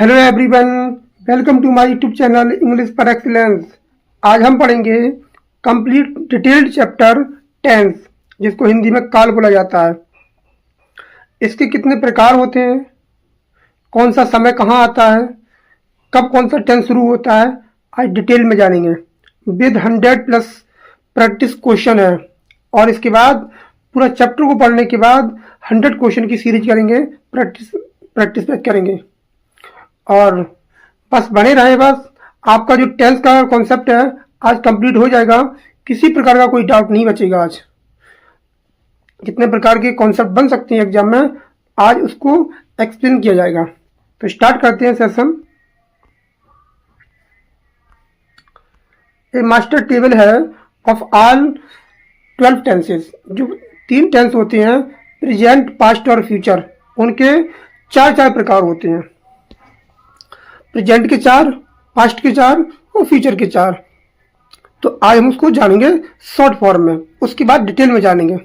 Hello everyone, welcome to my YouTube channel English for Excellence. आज हम पढ़ेंगे complete detailed chapter tense, जिसको हिंदी में काल बोला जाता है। इसके कितने प्रकार होते हैं, कौन सा समय कहाँ आता है, कब कौन सा टेंस शुरू होता है, आज डिटेल में जानेंगे। विद 100+ प्रैक्टिस क्वेश्चन है और इसके बाद पूरा चैप्टर को पढ़ने के बाद 100 क्वेश्चन की सीरीज करेंगे, प्रैक्टिस करेंगे। और बस बने रहे। बस आपका जो टेंस का कॉन्सेप्ट है आज कंप्लीट हो जाएगा, किसी प्रकार का कोई डाउट नहीं बचेगा। आज कितने प्रकार के कॉन्सेप्ट बन सकते हैं एग्जाम में, आज उसको एक्सप्लेन किया जाएगा। तो स्टार्ट करते हैं सेशन। ए मास्टर टेबल है ऑफ ऑल 12 टेंसेस। जो 3 टेंस होते हैं, प्रेजेंट, पास्ट और फ्यूचर, उनके 4 प्रकार होते हैं। प्रेजेंट के 4, पास्ट के 4 और फ्यूचर के 4। तो आज हम उसको जानेंगे शॉर्ट फॉर्म में, उसके बाद डिटेल में जानेंगे।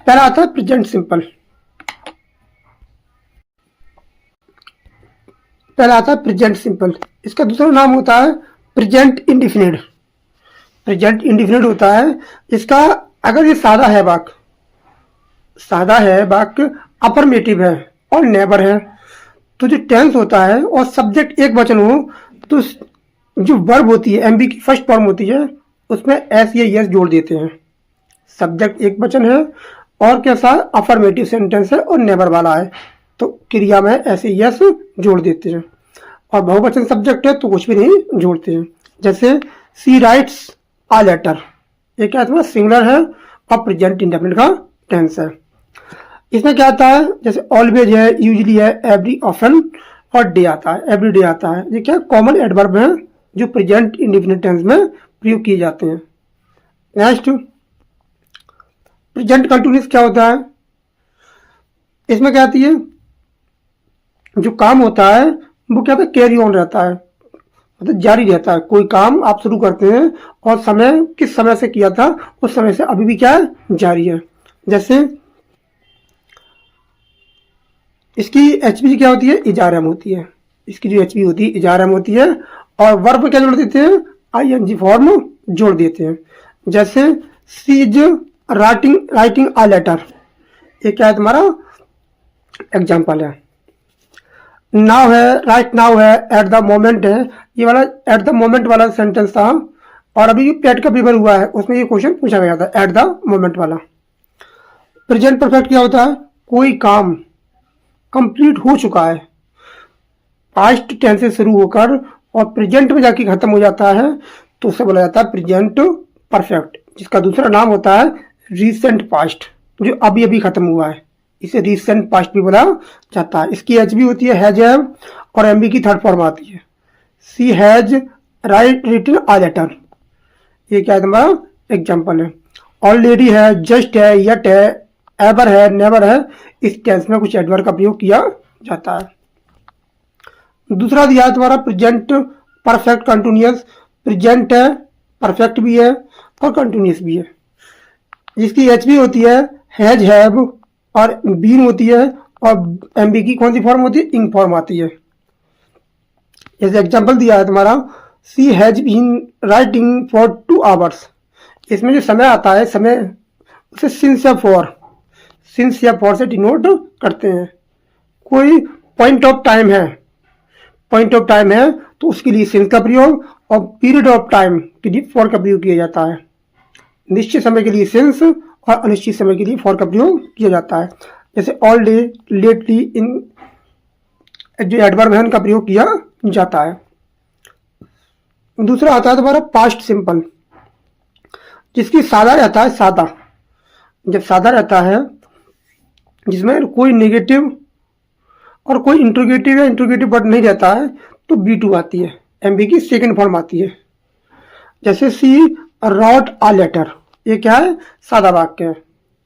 पहला आता है प्रेजेंट सिंपल। इसका दूसरा नाम होता है प्रेजेंट इंडिफिनिट। प्रेजेंट इंडिफिनिट होता है इसका, अगर ये सादा है वाक्य, अफर्मेटिव है और नेवर है, तो जो टेंस होता है और सब्जेक्ट एक वचन हो, तो जो वर्ब होती है, एमबी की फर्स्ट फॉर्म होती है, उसमें एस या यस जोड़ देते हैं। सब्जेक्ट एक वचन है और कैसा, अफर्मेटिव सेंटेंस है और नेवर वाला है, तो क्रिया में ऐसे यस जोड़ देते हैं। और बहुवचन सब्जेक्ट है तो कुछ भी नहीं जोड़ते हैं। जैसे सी राइट्स आ लेटर, ये क्या है, सिंगुलर है और प्रेजेंट इंडेफिनिट का टेंस है। इसमें क्या आता है, जैसे ऑलवेज है, यूजली है, एवरी, ऑफन और डे आता है, एवरी डे आता है। ये क्या कॉमन एडवर्ब है जो प्रेजेंट इंडेफिनिट टेंस में प्रयोग किए जाते हैं। नेक्स्ट प्रेजेंट कंटिन्यूअस क्या होता है, इसमें क्या आती है, जो काम होता है वो क्या होता है, कैरी ऑन रहता है, मतलब जारी रहता है। कोई काम आप शुरू करते हैं और समय किस समय से किया था, उस समय से अभी भी क्या है, जारी है। जैसे इसकी एचपी क्या होती है, इजारम होती है। इसकी जो एचपी होती है इजारम होती है और वर्ब में क्या जोड़ देते हैं, आईएनजी फॉर्म जोड़ देते हैं। जैसे सी इज राइटिंग अ लेटर, ये क्या है तुम्हारा एग्जाम्पल है। नाउ है, राइट नाउ है, एट द मोमेंट है, ये वाला एट द मोमेंट वाला सेंटेंस था और अभी जो पेट का पेपर हुआ है उसमें ये क्वेश्चन पूछा गया था, एट द मोमेंट वाला। प्रेजेंट परफेक्ट क्या होता है, कोई काम कंप्लीट हो चुका है, पास्ट टेंस से शुरू होकर और प्रेजेंट में जाके खत्म हो जाता है, तो उसे बोला जाता है प्रेजेंट परफेक्ट, जिसका दूसरा नाम होता है रीसेंट पास्ट, जो अभी अभी खत्म हुआ है, इसे रीसेंट पास्ट भी बोला जाता है। इसकी एच भी होती है, हैज है, और एमबी की थर्ड फॉर्म आती है। सी हैज रिटन अ लेटर, ये क्या है तुम्हारा एग्जाम्पल है। ऑलरेडी है, जस्ट है, येट है, एवर है, नेवर है, इस टेंस में कुछ एडवर्ब का प्रयोग किया जाता है। दूसरा दिया है तुम्हारा प्रेजेंट परफेक्ट कंटिन्यूअस। प्रेजेंट है, परफेक्ट भी है और कंटिन्यूअस भी है। जिसकी एच भी होती है, हैज, हैव और बीन होती है, और एमबी की कौन सी फॉर्म होती है, इंग फॉर्म आती है। जैसे एग्जाम्पल दिया है तुम्हारा, she has been writing for 2 hours. इसमें जो समय आता है, समय उसे सिंस या फॉर से डिनोट करते हैं। कोई पॉइंट ऑफ टाइम है तो उसके लिए सिंस का प्रयोग, और पीरियड ऑफ टाइम के लिए फॉर का प्रयोग किया जाता है। निश्चित समय के लिए सिंस और अनिश्चित समय के लिए फॉर का प्रयोग किया जाता है। जैसे ऑल डे, लेटली, इन जो एडवर्ब है उनका प्रयोग किया जाता है। दूसरा आता है तुम्हारा पास्ट सिंपल, जिसकी सादा रहता है, जब सादा रहता है, जिसमें कोई नेगेटिव और कोई इंट्रोगेटिव या इंट्रोगेटिव वर्ड नहीं रहता है, तो B2 आती है, एमबी की सेकंड फॉर्म आती है। जैसे सी रॉट अ लेटर, ये क्या है, सादा वाक्य है।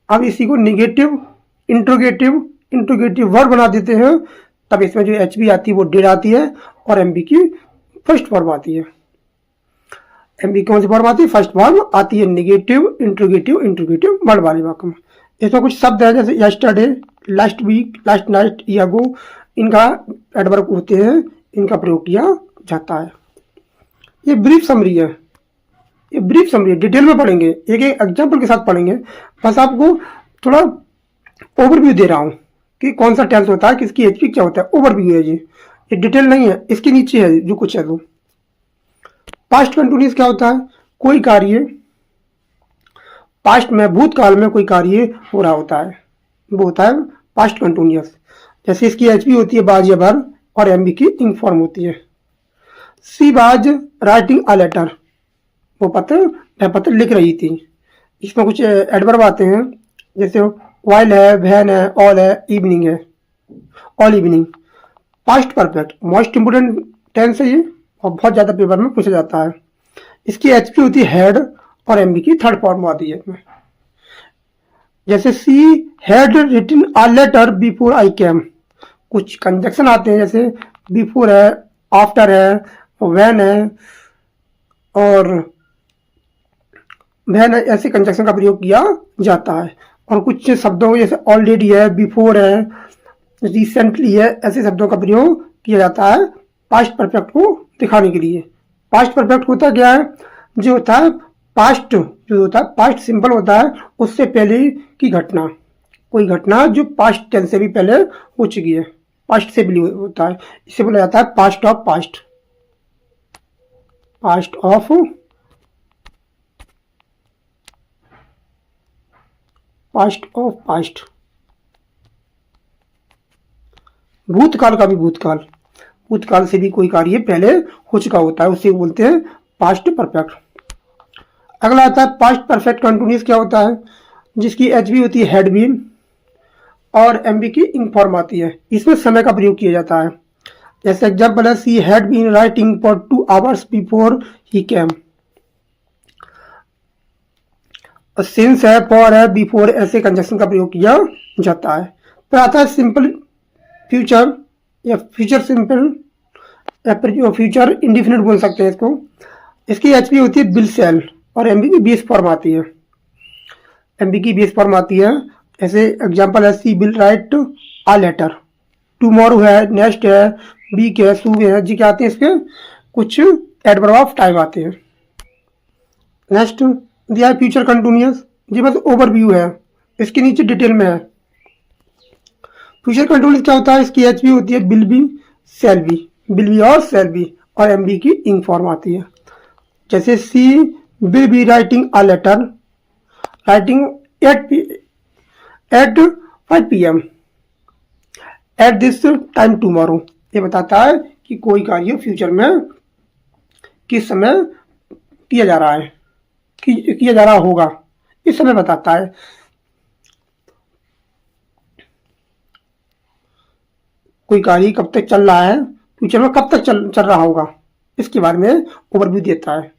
अब इसी को नेगेटिव इंट्रोगेटिव वर्ड बना देते हैं, तब इसमें जो एच बी आती है वो डेड आती है और एमबी की फर्स्ट फॉर्म आती है। एमबी कौन सी फॉर्म आती है, फर्स्ट फॉर्म आती है नेगेटिव इंट्रोगेटिव वर्ड वाले वाक्य में। इसमें कुछ शब्द है, जैसे yesterday, last week, last night, year ago, इनका एडवर्ब होते हैं, इनका प्रयोग किया जाता है। ये ब्रीफ समरी है, ये ब्रीफ समरी है, डिटेल में पढ़ेंगे, एक एक एग्जाम्पल के साथ पढ़ेंगे। बस आपको थोड़ा ओवरव्यू दे रहा हूँ कि कौन सा टेंस होता है, किसकी एचपी क्या होता है, ओवरव्यू है जी, ये डिटेल नहीं है। इसके नीचे है जो कुछ है वो। पास्ट कंटिन्यूअस क्या होता है, कोई कार्य पास्ट में, भूतकाल में कोई कार्य हो रहा होता है, वो होता है पास्ट कंटिन्यूअस। जैसे इसकी एचपी होती है बाज या बर, और एमबी की इंग फॉर्म होती है। सी बाज राइटिंग अ लेटर, वो पत्र लिख रही थी। इसमें कुछ एडवर्ब आते हैं, जैसे वाइल है, वैन है, ऑल है, इवनिंग है, all evening. Past perfect most important tense है ये, और बहुत ज्यादा पेपर में पूछा जाता है। इसकी एचपी होती है हेड, और एमबी की थर्ड फॉर्म आती है इसमें। जैसे she had written a letter before I came, कुछ कंजक्शन आते हैं, जैसे बिफोर है, आफ्टर है, व्हेन है, और व्हेन ऐसे कंजक्शन का प्रयोग किया जाता है। और कुछ शब्दों जैसे ऑलरेडी है, बिफोर है, रिसेंटली है, ऐसे शब्दों का प्रयोग किया जाता है पास्ट परफेक्ट को दिखाने के लिए। पास्ट परफेक्ट होता क्या है, जो होता है पास्ट, जो होता है पास्ट सिंपल होता है उससे पहले की घटना, कोई घटना जो पास्ट टेंस से भी पहले हो चुकी है, पास्ट से भी होता है, इसे बोला जाता है past of past, past of past of past. भूतकाल का भी भूतकाल, भूतकाल से भी कोई कार्य पहले हो चुका होता है, उसे बोलते हैं पास्ट परफेक्ट। अगला आता है पास्ट परफेक्ट कंटिन्यूअस क्या होता है, जिसकी एचबी होती है हैड बीन, और एमबी की इंग फॉर्म आती है। इसमें समय का प्रयोग किया जाता है। जैसे एग्जाम्पल है, she had been writing for 2 hours before he came. Since है, फॉर है, बिफोर, ऐसे कंजक्शन का प्रयोग किया जाता है। फिर आता है सिंपल फ्यूचर, या फ्यूचर सिंपल, या फ्यूचर इंडिफिनिट बोल सकते हैं इसको। इसकी एचपी होती है बिल सेल, और एमबी की बेस फॉर्म आती है, एमबी की बेस फॉर्म आती है। ऐसे एग्जांपल है, she will write a letter, tomorrow है, नेक्स्ट है, वीक है, सूग है, जी क्या आते हैं इसके कुछ एडवर्ब ऑफ टाइम आते हैं। नेक्स्ट दिया है फ्यूचर कंटिन्यूअस, जी बस ओवरव्यू है, इसके नीचे डिटेल में है। फ्यूचर कंटिन्यूअस क्या होता है, इसकी एचबी होती है will be shall be, will be और सेल बी, और एमबी की इंग फॉर्म आती है। जैसे she will be writing a letter, writing at 5 PM at this time tomorrow, ये बताता है कि कोई कार्य फ्यूचर में किस समय किया जा रहा है, किया जा रहा होगा, इस समय बताता है। कोई कार्य कब तक चल रहा है, फ्यूचर में कब तक चल रहा होगा, इसके बारे में ओवरव्यू देता है।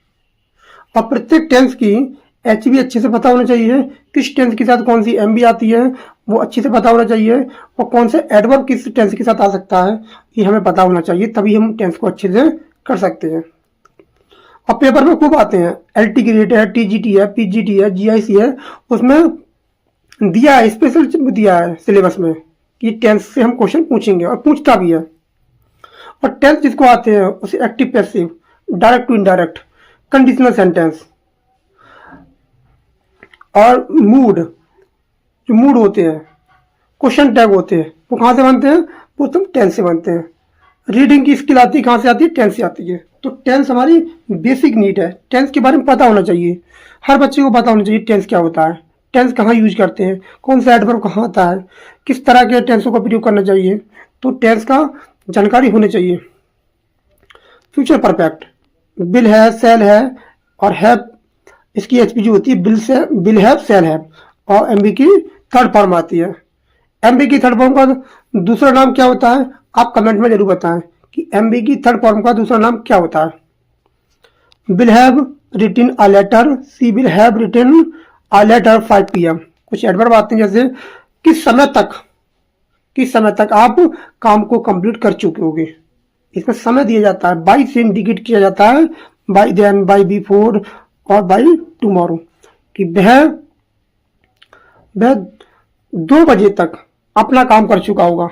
और प्रत्येक टेंस की एचबी अच्छे से पता होना चाहिए, किस टेंस के साथ कौन सी एमबी आती है वो अच्छे से पता होना चाहिए, और कौन से एडवर्ब किस टेंस के साथ आ सकता है ये हमें पता होना चाहिए, तभी हम टेंस को अच्छे से कर सकते हैं। और पेपर में खूब आते हैं, एलटी ग्रेड है, टीजीटी है, पीजीटी है, जीआईसी है, उसमें दिया है, स्पेशल दिया है सिलेबस में कि टेंस से हम क्वेश्चन पूछेंगे, और पूछता भी है। और टेंस जिसको आते हैं उसे active passive, direct to indirect, conditional sentence, और मूड, जो मूड होते हैं, क्वेश्चन टैग होते हैं, वो कहाँ से बनते हैं, वो तुम टेंस से बनते हैं। रीडिंग की स्किल आती है कहाँ से आती है, टेंस से आती है। तो टेंस हमारी बेसिक नीड है, टेंस के बारे में पता होना चाहिए, हर बच्चे को पता होना चाहिए टेंस क्या होता है, टेंस कहाँ यूज करते हैं, कौन सा एडवर्ब कहाँ आता है, किस तरह के टेंसों का प्रयोग करना चाहिए, तो टेंस का जानकारी होनी चाहिए। फ्यूचर परफेक्ट, बिल है, सेल है, और हैव, इसकी एचपी जो होती है बिल से, बिल हैव, सेल हैव, और एमबी की थर्ड फॉर्म आती है। एमबी की थर्ड फॉर्म का दूसरा नाम क्या होता है, आप कमेंट में जरूर बताएं कि एमबी की थर्ड फॉर्म का दूसरा नाम क्या होता है। Will have written a letter, she will have written a letter 5 PM। कुछ एडवर्ब आते हैं, जैसे किस समय तक, किस समय तक आप काम को कंप्लीट कर चुके होगे, इसमें समय दिया जाता है, बाई से इंडिकेट किया जाता है, बाई देन, बाई बिफोर, और बाई टुमारो, कि वह 2 बजे तक अपना काम कर चुका होगा,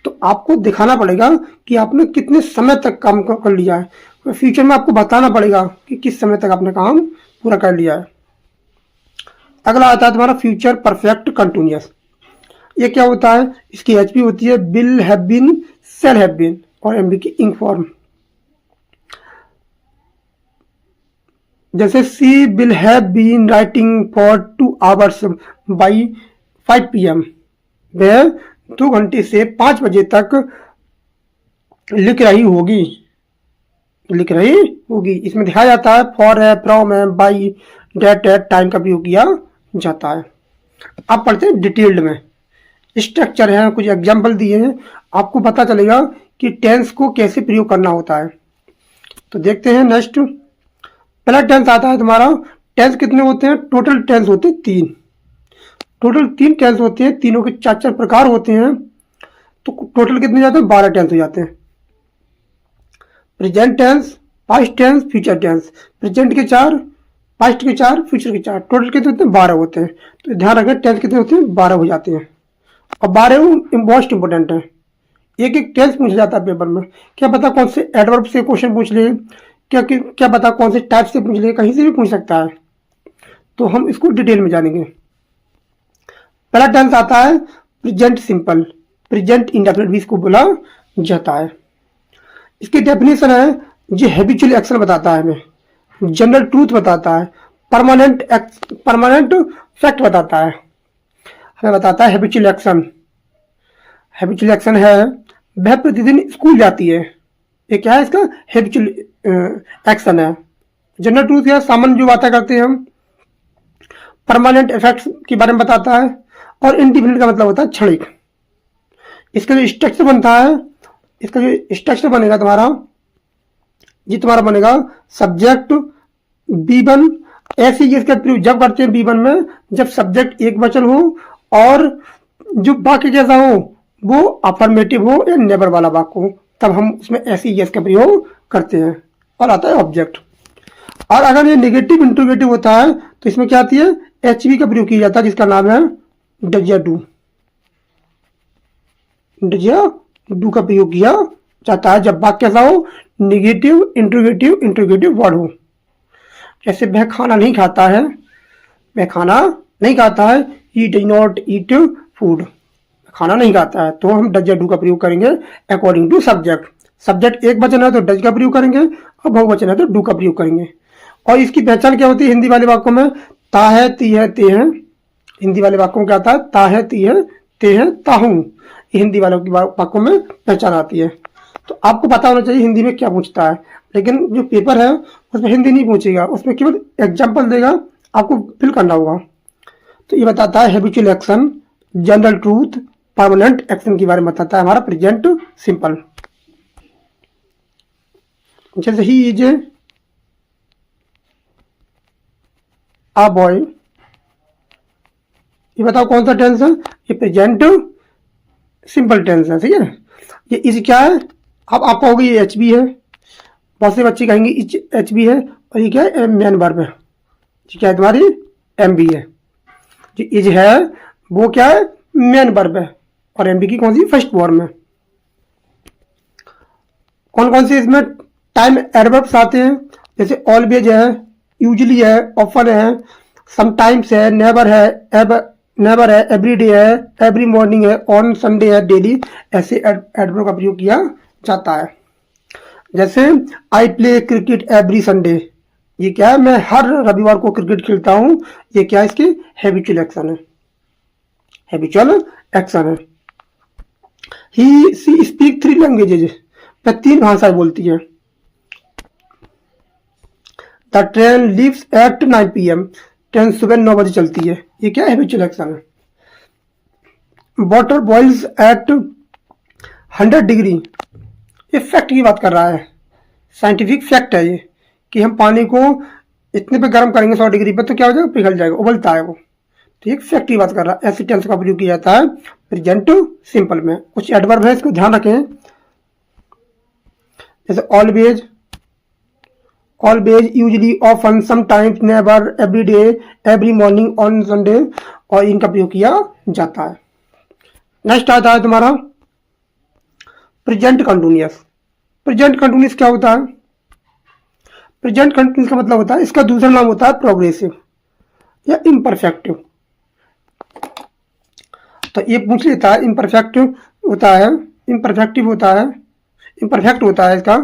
तो आपको दिखाना पड़ेगा कि आपने कितने समय तक काम कर लिया है। फ्यूचर में आपको बताना पड़ेगा कि किस समय तक आपने काम पूरा कर लिया है। अगला आता है तुम्हारा फ्यूचर परफेक्ट कंटिन्यूअस। ये क्या होता है? इसकी एचपी होती है will have been, shall have been, और एमबी की इंक फॉर्म। जैसे she will have been writing for 2 hours by 5 PM। वह 2 घंटे से 5 बजे तक लिख रही होगी। इसमें दिखाया जाता है फॉर है, फ्रॉम है, बाई, डेट है, टाइम का प्रयोग किया जाता है। अब पढ़ते हैं डिटेल्ड में। स्ट्रक्चर है, कुछ एग्जाम्पल दिए हैं, आपको पता चलेगा कि टेंस को कैसे प्रयोग करना होता है। तो देखते हैं नेक्स्ट। पहला टेंस आता है तुम्हारा। टेंस कितने होते हैं? टोटल टेंस होते हैं 3। टोटल 3 टेंस होते हैं, तीनों के 4 प्रकार होते हैं। तो टोटल कितने जाते हैं? 12 टेंस हो जाते हैं। Present tense, past tense, future tense. Present के 4, पास्ट के 4, फ्यूचर के 4, टोटल कितने होते हैं? 12 होते हैं। तो ध्यान रखें टेंस कितने होते हैं? 12 हो जाते हैं। और 12 मोस्ट इंपोर्टेंट है। एक एक टेंस पूछा जाता है पेपर में। क्या पता कौन से एडवर्ब से क्वेश्चन पूछ ले, क्या पता कौन से टाइप से पूछ ले, कहीं से भी पूछ सकता है। तो हम इसको डिटेल में जानेंगे। पहला टेंस आता है प्रेजेंट सिंपल। प्रेजेंट इंडेफिनिट भी इसको बोला जाता है। इसकी डेफिनेशन है जो हैबिचुअल एक्शन बताता है, हमें जनरल ट्रूथ बताता है, परमानेंट फैक्ट बताता है, हमें बताता है हैबिचुअल एक्शन। हैबिचुअल एक्शन है वह प्रतिदिन स्कूल जाती है। ये क्या है? इसका हैबिचुअल एक्शन है। जनरल ट्रूथ है सामान्य जो बातें करते हैं हम। परमानेंट इफेक्ट्स के बारे में बताता है। और इंडिफिनिट का मतलब होता है क्षणिक। इसका जो स्ट्रक्चर बनता है, इसका जो स्ट्रक्चर बनेगा तुम्हारा, ये तुम्हारा बनेगा सब्जेक्ट B1। ऐसे ही इसका प्रयोग जब करते हैं B1 में, जब सब्जेक्ट एक वचन हो और जो वाक्य जैसा हो वो अफर्मेटिव हो या नेबर वाला वाक्य हो, तब हम उसमें ऐसे ही का प्रयोग करते हैं। और आता है ऑब्जेक्ट। और अगर ये नेगेटिव इंट्रोगेटिव होता है तो इसमें क्या आती है? HV का प्रयोग किया जाता है, जिसका नाम है डज या डू। डज या डू का प्रयोग किया जाता है जब वाक्य कैसा हो? नेगेटिव इंट्रोगेटिव वर्ड हो। जैसे वह खाना नहीं खाता है, वह खाना नहीं खाता है। He does not eat food, खाना नहीं खाता है। तो हम डज या डू का प्रयोग करेंगे अकॉर्डिंग टू सब्जेक्ट। सब्जेक्ट एक वचन है तो डज का प्रयोग करेंगे, और बहुवचन है तो डू का प्रयोग करेंगे। और इसकी पहचान क्या होती है हिंदी वाले वाक्यों में? ता है, ती है, ते हैं। हिंदी वाले वाक्यों में क्या आता है? ता है, ती है, ते हैं, ताहूं। ये हिंदी वालों की वाक्यों में पहचान आती है। तो आपको पता होना चाहिए हिंदी में क्या पूछता है। लेकिन जो पेपर है उसमें हिंदी नहीं पूछेगा, उसमें केवल एग्जाम्पल देगा, आपको फिल करना होगा। तो ये बताता है habitual action, general truth, permanent action के बारे में बताता है हमारा प्रेजेंट सिंपल। जैसे ही इज आ बॉय, ये बताओ कौन सा टेंस है? ये प्रेजेंट सिंपल टेंस है, ठीक है। ये इज क्या है? अब आपको होगी ये HB है। बहुत से बच्चे कहेंगे इज HB है, और ये क्या है? मेन वर्ब है। ये क्या है? तुम्हारी MB है। जो इज है वो क्या है? मेन वर्ब है। और MB की कौन सी? फर्स्ट फॉर्म है। कौन कौन से इसमें टाइम एडवर्ब्स आते हैं? जैसे ऑलवेज है, यूजली है, ऑफन है, समटाइम्स है, नेवर है, एवरी डे है, एवरी मॉर्निंग है, ऑन संडे है, डेली। ऐसे एडवर्ब का प्रयोग किया जाता है। जैसे I play cricket every Sunday, ये क्या है? मैं हर रविवार को क्रिकेट खेलता हूं। ये क्या है? इसकी हैबिचुअल एक्शन है। हैबिचुअल एक्शन है। ही सी स्पीक 3 लैंग्वेजेज, वह 3 भाषाएं बोलती है। The train leaves eight 9 PM, train सुबह 9 बजे चलती है। ये क्या हैबिचुअल एक्शन है। वाटर बॉइल्स एट 100 डिग्री, ये फैक्ट की बात कर रहा है, साइंटिफिक फैक्ट है ये, कि हम पानी को इतने पे गर्म करेंगे 100 डिग्री पे तो क्या हो जाएगा? पिघल जाएगा, उबलता है वो। तो एक फैक्ट की बात कर रहा है। ऐसे टेंस का प्रयोग किया जाता है प्रेजेंट सिंपल में। कुछ एडवर्ब है, इसको ध्यान रखें। जैसे always, usually, often, sometimes, never, every day, every morning, on Sunday, और इनका प्रयोग किया जाता है। नेक्स्ट आता है तुम्हारा प्रेजेंट कंटिन्यूअस। प्रेजेंट कंटिन्यूअस क्या होता है? प्रेजेंट कंटिन्यूअस का मतलब होता है, इसका दूसरा नाम होता है प्रोग्रेसिव या इम्परफेक्टिव। तो ये पूछ लेता है इम्परफेक्टिव होता है, इम्परफेक्टिव होता है, इम्परफेक्ट होता है इसका,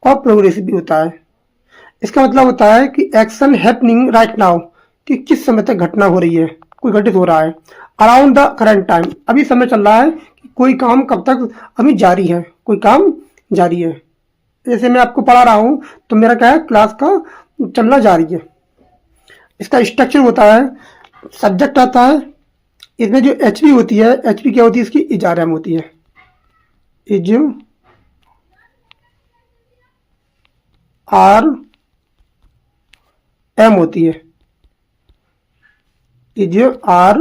और प्रोग्रेसिव भी होता है। इसका मतलब होता है कि एक्शन हैपनिंग राइट नाउ, कि किस समय तक घटना हो रही है, कोई घटित हो रहा है। अराउंड द करंट टाइम, अभी समय चल रहा है कि कोई काम कब तक अभी जारी है, कोई काम जारी है। जैसे मैं आपको पढ़ा रहा हूँ तो मेरा क्या है, क्लास का चलना जारी है। इसका स्ट्रक्चर होता है, सब्जेक्ट आता है, इसमें जो एचपी होती है, एचपी क्या होती है इसकी, इज आर एम होती है, इज आर एम होती है, इज आर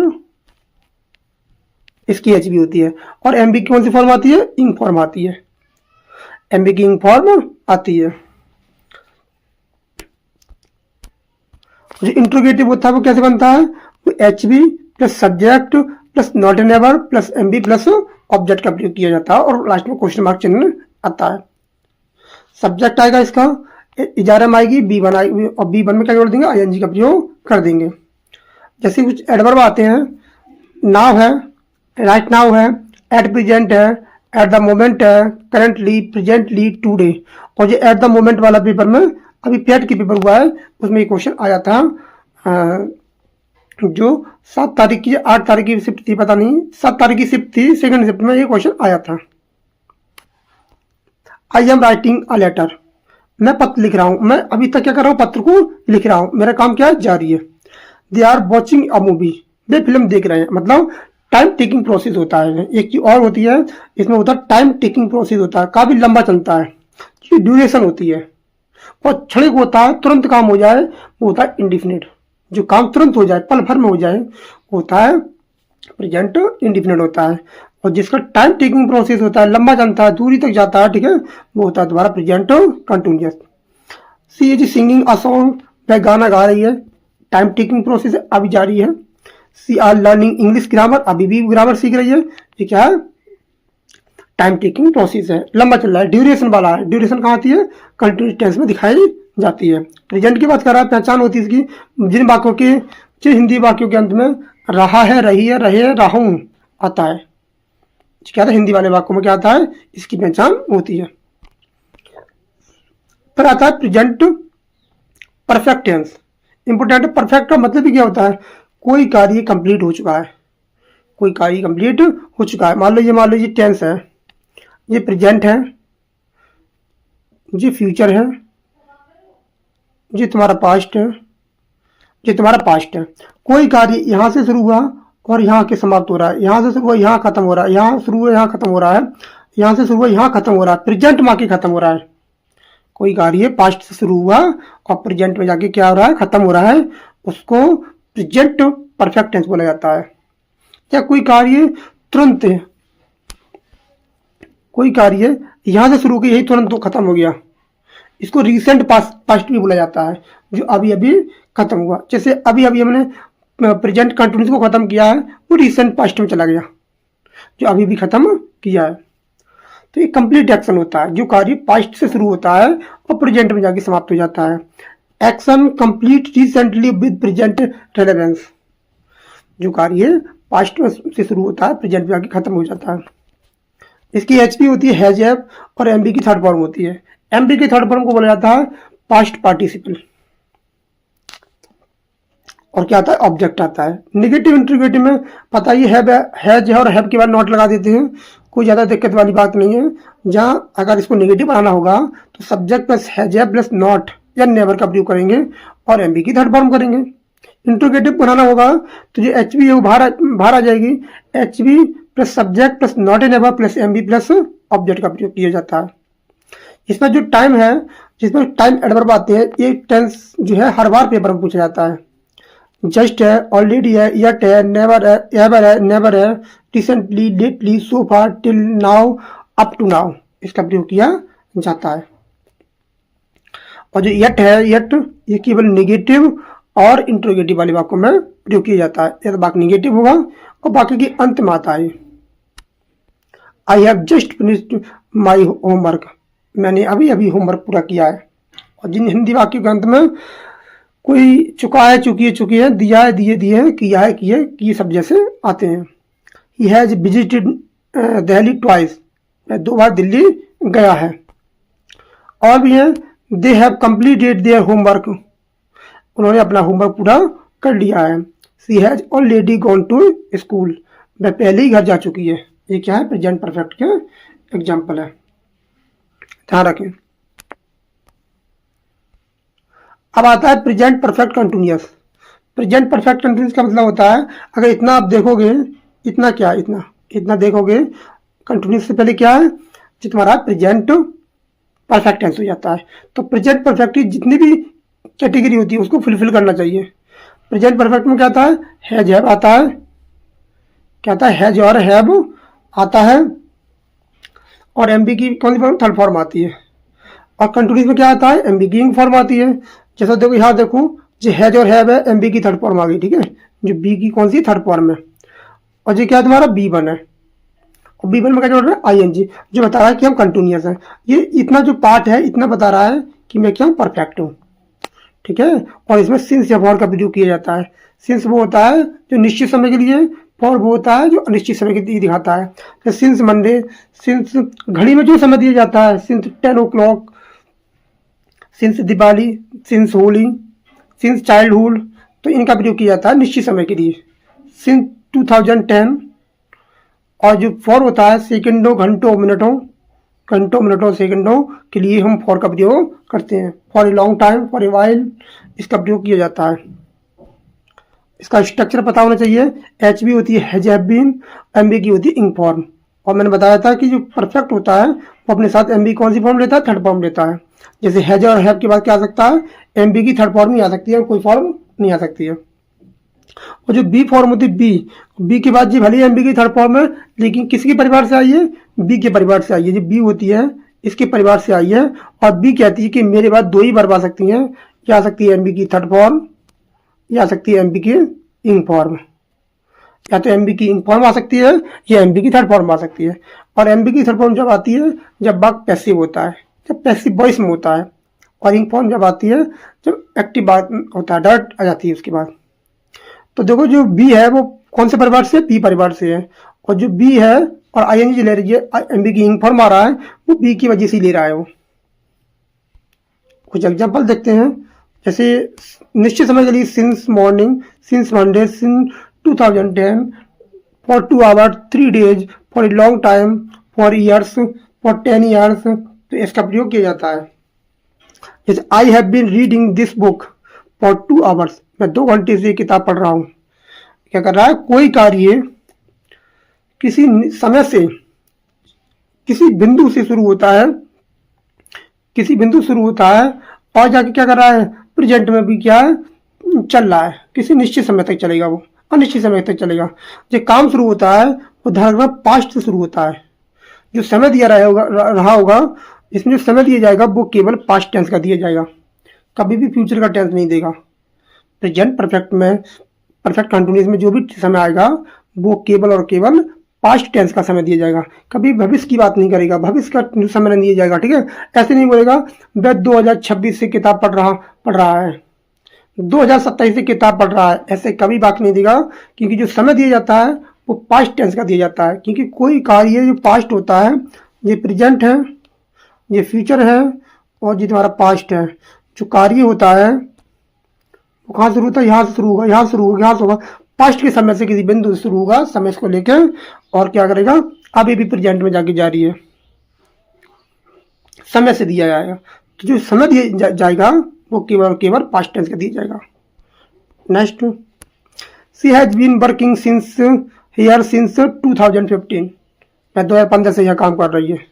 इसकी एचबी होती है। और एमबी की कौन सी फॉर्म आती है, इंग फॉर्म आती है, एमबी की इंग फॉर्म आती है। जो इंट्रोगेटिव होता है वो कैसे बनता है, वो HB plus subject plus not and ever plus MV plus object का प्रयोग किया जाता है, और लास्ट में क्वेश्चन मार्क चिन्ह आता है। सब्जेक्ट आएगा इसका, इजारम आएगी, बी वन आएगी, और बी वन में क्या जोड़ देंगे, आईएनजी का प्रयोग कर देंगे। जैसे कुछ एडवर्ब आते हैं, नाउ है, राइट नाउ है, एट प्रेजेंट है, एट द मोमेंट है, करंटली, प्रेजेंटली, टुडे। और जो एट द मोमेंट वाला पेपर में अभी पेट की पेपर हुआ है, उसमें ये क्वेश्चन आया था, जो 7 तारीख की 8 तारीख की शिफ्ट थी, पता नहीं 7 तारीख की शिफ्ट थी, सेकंड शिफ्ट में ये क्वेश्चन आया था। I am writing a letter, मैं पत्र लिख रहा हूं, मैं अभी तक क्या कर रहा हूं, पत्र को लिख रहा हूं, मेरा काम क्या है, जारी है। They are watching a movie, वे फिल्म देख रहे हैं, मतलब टाइम टेकिंग प्रोसेस होता है। एक चीज और होती है इसमें, होता है टाइम टेकिंग प्रोसेस होता है, काफी लंबा चलता है, ड्यूरेशन होती है। और क्षणिक होता है, तुरंत काम हो जाए, वो होता है इंडिफिनिट, जो काम तुरंत हो जाए, पल भर में हो जाए, होता है प्रेजेंट इंडिफिनिट होता है। और जिसका टाइम टेकिंग प्रोसेस होता है, लंबा चलता है, दूरी तक जाता है, ठीक है, वो होता है दोबारा present continuous. She is singing a song, वह गाना गा रही है, टाइम टेकिंग प्रोसेस अभी जारी है। She are learning English grammar, अभी भी ग्रामर सीख रही है, ये क्या है, टाइम टेकिंग प्रोसेस है, लंबा चल रहा है, ड्यूरेशन वाला है। ड्यूरेशन कहाँ आती है, कंटिन्यूस टेंस में दिखाई जाती है। प्रेजेंट की बात कर रहा है, पहचान होती है इसकी, जिन वाक्यों के, जो हिंदी वाक्यों के अंत में रहा है, रही है, रहे, राहूं आता है, क्या था, हिंदी वाले वाक्यों में क्या आता है, इसकी पहचान होती है। फिर आता है present perfect tense. Important, perfect का मतलब भी क्या होता है, कोई कार्य कंप्लीट हो चुका है, कोई कार्य कंप्लीट हो चुका है। मान लो ये टेंस है, ये प्रेजेंट है, ये फ्यूचर है, ये तुम्हारा पास्ट है, ये तुम्हारा पास्ट है। कोई कार्य यहाँ से शुरू हुआ और यहाँ के समाप्त हो रहा है, यहाँ से शुरू हुआ यहाँ खत्म हो रहा है, यहाँ शुरू हुआ यहाँ खत्म हो रहा है, यहाँ से शुरू हुआ यहाँ खत्म हो रहा है, प्रेजेंट में आके खत्म हो रहा है। कोई कार्य पास्ट से शुरू हुआ और प्रेजेंट में जाके क्या हो रहा है, खत्म हो रहा है, उसको प्रेजेंट परफेक्ट टेंस बोला जाता है। या कोई कार्य तुरंत, कोई कार्य यहां से शुरू किया, यही तुरंत तो खत्म हो गया, इसको रिसेंट पास्ट भी बोला जाता है, जो अभी अभी खत्म हुआ। जैसे अभी अभी हमने प्रेजेंट कंटिन्यूस को खत्म किया है, वो रिसेंट पास्ट में चला गया, जो अभी भी खत्म किया है। तो ये कंप्लीट एक्शन होता है, जो कार्य पास्ट से शुरू होता है और प्रेजेंट में जाके समाप्त हो जाता है। Action complete recently with present relevance, जो कार्य पास्ट से शुरू होता है, प्रेजेंट में जाके खत्म हो जाता है। इसकी एचपी होती है, हैज हैव, और एमबी की थर्ड फॉर्म होती है। एमबी की थर्ड फॉर्म को बोला जाता है पास्ट पार्टिसिपल। और क्या आता है, ऑब्जेक्ट आता है। नेगेटिव इंट्रोगेटिव में पता ही हैज है और हैव के बाद नॉट लगा देते हैं, कोई ज्यादा दिक्कत वाली बात नहीं है। जहां अगर इसको नेगेटिव बनाना होगा तो सब्जेक्ट प्लस हैज है प्लस नॉट या नेवर का प्रयोग करेंगे और एमबी की थर्ड फॉर्म करेंगे। इंट्रोगेटिव बनाना होगा तो जो एच बी है वो बाहर आ जाएगी, H V plus subject plus not and ever plus MV plus object का प्रयोग किया जाता है। इसमें जो टाइम है, जिसमें टाइम एडवर्ब आते हैं, ये टेंस जो है हर बार पेपर में पूछा जाता है। जस्ट है, ऑलरेडी है, येट है, नेवर है, एवर है, नेवर है, recently, lately, so far, till now, up to now, इसका प्रयोग किया जाता है। और जो येट है, येट ये केवल नेगेटिव और इंट्रोगेटिव वाले वाक्यों में प्रयोग किया जाता है। यह वाक्य नेगेटिव होगा और बाकी के अंत में आता है। I have just finished my homework, मैंने अभी अभी होमवर्क पूरा किया है। और जिन हिंदी वाक्यों के अंत में कोई चुका है, चुकी है, दिया है, दिए दिए हैं, किया है, किए, कि सब जैसे आते हैं। He has visited Delhi twice, मैं 2 बार दिल्ली गया है। और भी है, they have completed their homework, उन्होंने अपना होमवर्क पूरा कर लिया है। She has already gone to school, वह पहले ही घर जा चुकी है। ये क्या है? प्रेजेंट परफेक्ट के एग्जाम्पल है, ध्यान रखें। अब आता है present perfect continuous. Present perfect continuous का मतलब होता है, अगर इतना आप देखोगे, इतना क्या, इतना देखोगे, कंटिन्यूअस से पहले क्या है? जो तुम्हारा प्रेजेंट परफेक्ट टेंस हो जाता है। तो प्रेजेंट परफेक्ट की जितनी भी कैटेगरी होती है उसको फुलफिल करना चाहिए। प्रेजेंट परफेक्ट में क्या आता है? हैज हैव आता है, क्या आता है? हैज और हैव आता है, और एमबी की कौन सी फॉर्म? थर्ड फॉर्म आती है। और कंटिन्यूस में क्या आता है? एमबी की फॉर्म आती है। जैसा देखो यहाँ देखो, जो हैज और हैव है, एमबी की थर्ड फॉर्म आ गई, ठीक है। जो बी की कौन सी थर्ड फॉर्म है, और जो क्या है तुम्हारा बी1 है। और बी1 में क्या जोड़ रहा है? आईएनजी, जो बता रहा है कि हम कंटिन्यूअस हैं। ये इतना जो पार्ट है, इतना बता रहा है कि मैं क्या हूँ? परफेक्ट हूँ, ठीक है। और इसमें सिंस या फॉर का प्रयोग किया जाता है। सिंस वो होता है जो निश्चित समय के लिए, फॉर वो होता है जो अनिश्चित समय के लिए दिखाता है। तो सिंस मंडे, सिंस घड़ी में जो समय दिया जाता है, since 10 o'clock, since Diwali, since Holi, since childhood, तो इनका प्रयोग किया जाता है निश्चित समय के लिए। सिंस 2010, और जो फॉर होता है सेकंडों, घंटों, मिनटों, सेकंडों के लिए हम फॉर का प्रयोग करते हैं। For a long time, for a while, इसका प्रयोग किया जाता है। इसका स्ट्रक्चर पता होना चाहिए। एच बी होती है has have been, M V की होती है इंग फॉर्म। और मैंने बताया था कि जो परफेक्ट होता है वो अपने साथ एम बी कौन सी फॉर्म लेता है? थर्ड फॉर्म लेता है। जैसे हैज और हैव के बाद क्या आ सकता है? एम बी की थर्ड फॉर्म ही आ सकती है, और कोई फॉर्म नहीं आ सकती है। और जो बी फॉर्म होती है, बी के बाद जी भले एम बी की थर्ड फॉर्म है, लेकिन किसके परिवार से आई है? बी के परिवार से आई है। जो बी होती है इसके परिवार से आई है। और बी कहती है कि मेरे बाद 2 ही वर्ब आ सकती हैं, या आ सकती है एम बी की थर्ड फॉर्म, या आ सकती है एम बी की इंग फॉर्म। या तो एम बी की इंग फॉर्म आ सकती है, या एम बी की थर्ड फॉर्म आ सकती है। और एम बी की थर्ड फॉर्म जब आती है जब वाक्य पैसिव होता है, जब पैसिव वॉइस में होता है। और इंग फॉर्म जब आती है जब एक्टिव बात होता है, डायरेक्ट आ जाती है उसके बाद। तो देखो जो बी है वो कौन से परिवार से? बी परिवार से है। और जो बी है और आई एन जी ले रही है, एम बी की इंग फॉर्म आ रहा है, वो बी की वजह से ले रहा है। वो कुछ एग्जाम्पल देखते हैं। जैसे निश्चित समय के लिए since morning, since Monday, since 2010, for 2 hours, 3 days, for a long time, for years, for 10 years, तो इसका प्रयोग किया जाता है। जैसे I have been reading this book for 2 hours, मैं 2 घंटे से किताब पढ़ रहा हूँ। क्या कर रहा है? कोई कार्य किसी समय से, किसी बिंदु से शुरू होता है, किसी बिंदु शुरू होता है, और जाके क्या कर रहा है? प्रेजेंट में भी क्या है? चल रहा है। किसी निश्चित समय तक चलेगा, वो अनिश्चित समय तक चलेगा। जो काम शुरू होता है वो धर्म पास्ट से शुरू होता है। जो समय दिया रहा होगा, इसमें जो समय दिया जाएगा वो केवल पास्ट टेंस का दिया जाएगा, कभी भी फ्यूचर का टेंस नहीं देगा। प्रेजेंट परफेक्ट में, परफेक्ट कंटिन्यूअस में जो भी समय आएगा वो केवल और केवल पास्ट टेंस का समय दिया जाएगा, कभी भविष्य की बात नहीं करेगा, भविष्य का समय नहीं दिया जाएगा, ठीक है। ऐसे नहीं बोलेगा वह 2026 से किताब पढ़ रहा है, 2027 से किताब पढ़ रहा है, ऐसे कभी बात नहीं देगा। क्योंकि जो समय दिया जाता है वो पास्ट टेंस का दिया जाता है। क्योंकि कोई कार्य जो पास्ट होता है, ये प्रेजेंट है, ये फ्यूचर है, और ये तुम्हारा पास्ट है। जो कार्य होता है वो कहाँ शुरू होता है? यहाँ से शुरू होगा, यहाँ शुरू होगा, यहाँ से होगा। पास्ट के समय से किसी बिंदु से शुरू होगा, समय को लेकर, और क्या करेगा? अभी भी प्रेजेंट में जाके जारी है, समय से दिया जाएगा। तो जो समय दिया जाएगा वो केवल केवल पास्ट टेंस का दिया जाएगा। Next, she has been working since here since 2015, मैं 2015 से यहाँ काम कर रही है।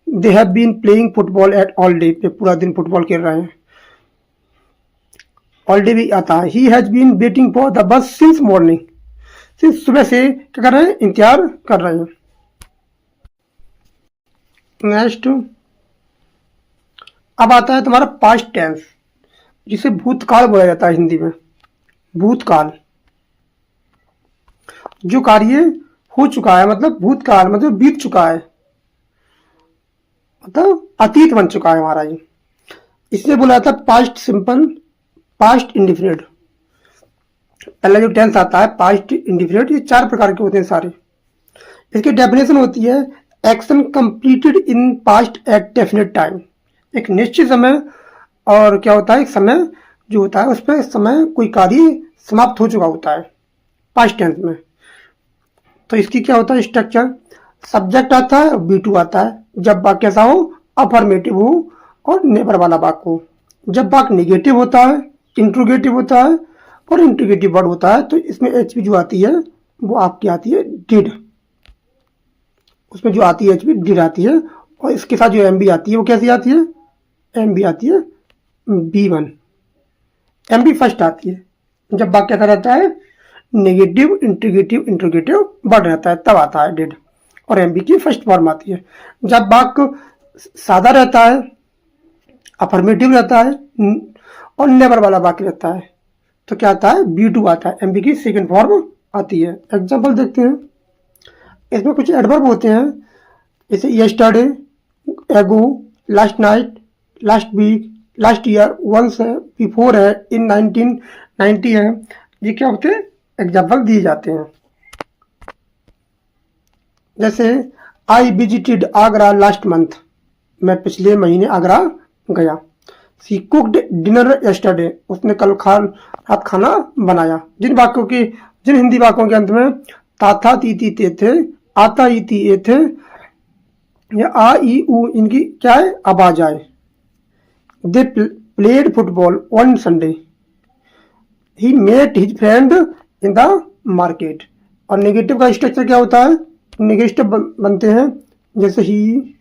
They have been playing football at all day, पे पूरा दिन फुटबॉल खेल रहे हैं। ऑल डे भी आता है। He has been waiting for the bus since morning, since सुबह से क्या कर रहे हैं? इंतजार कर रहे हैं। नेक्स्ट, अब आता है तुम्हारा पास्ट टेंस, जिसे भूतकाल बोला जाता है हिंदी में। भूतकाल, जो कार्य हो चुका है, मतलब भूतकाल मतलब बीत चुका है। मतलब अतीत बन चुका है हमारा ये। इसमें बोला जाता है पास्ट सिंपल, पास्ट इंडिफिनिट। पहला जो टेंस आता है पास्ट इंडिफिनिट, ये 4 प्रकार के होते हैं सारे। इसकी डेफिनेशन होती है action completed in past at definite time, एक निश्चित समय, और क्या होता है एक समय जो होता है उस पर समय कोई कार्य समाप्त हो चुका होता है पास्ट टेंस में। तो इसकी क्या होता है स्ट्रक्चर, सब्जेक्ट आता है, बी टू आता है जब वाक्य कैसा हो, अफर्मेटिव हो और नेबर वाला वाक्य हो। जब वाक्य निगेटिव होता है, इंट्रोगेटिव होता है और इंट्रोगेटिव वर्ड होता है, तो इसमें एचपी जो आती है वो आपकी आती है डिड, उसमें जो आती है एचपी डिड आती है। और इसके साथ जो एमबी आती है वो कैसी आती है, एमबी आती है B1, एमबी फर्स्ट आती है जब वाक्य कैसा रहता है नेगेटिव इंट्रोगेटिव इंट्रोगेटिव वर्ड रहता है तब आता है डिड, और एमबी की फर्स्ट फॉर्म आती है। जब वाक्य सादा रहता है, अफर्मेटिव रहता है और नेवर वाला वाक्य रहता है तो क्या आता है B2 आता है, एमबी की सेकंड फॉर्म आती है। एग्जांपल देखते हैं, इसमें कुछ एडवर्ब होते हैं जैसे yesterday, ago, last night, last week, last year, once है, बिफोर है, इन 1990 है। ये क्या होते हैं एग्जाम्पल दिए जाते हैं। जैसे I visited Agra last month, मैं पिछले महीने आगरा गया। सी कुक्ड डिनर यस्टरडे, उसने कल रात खाना बनाया। जिन हिंदी वाक्यों के अंत में ताथा तीती ते थे, आता ई ती ए थे या आ ई ऊ इनकी क्या है आवाज आए। They played football on Sunday, he met his friend in the market. और नेगेटिव का स्ट्रक्चर क्या होता है, नेगेटिव बनते हैं जैसे he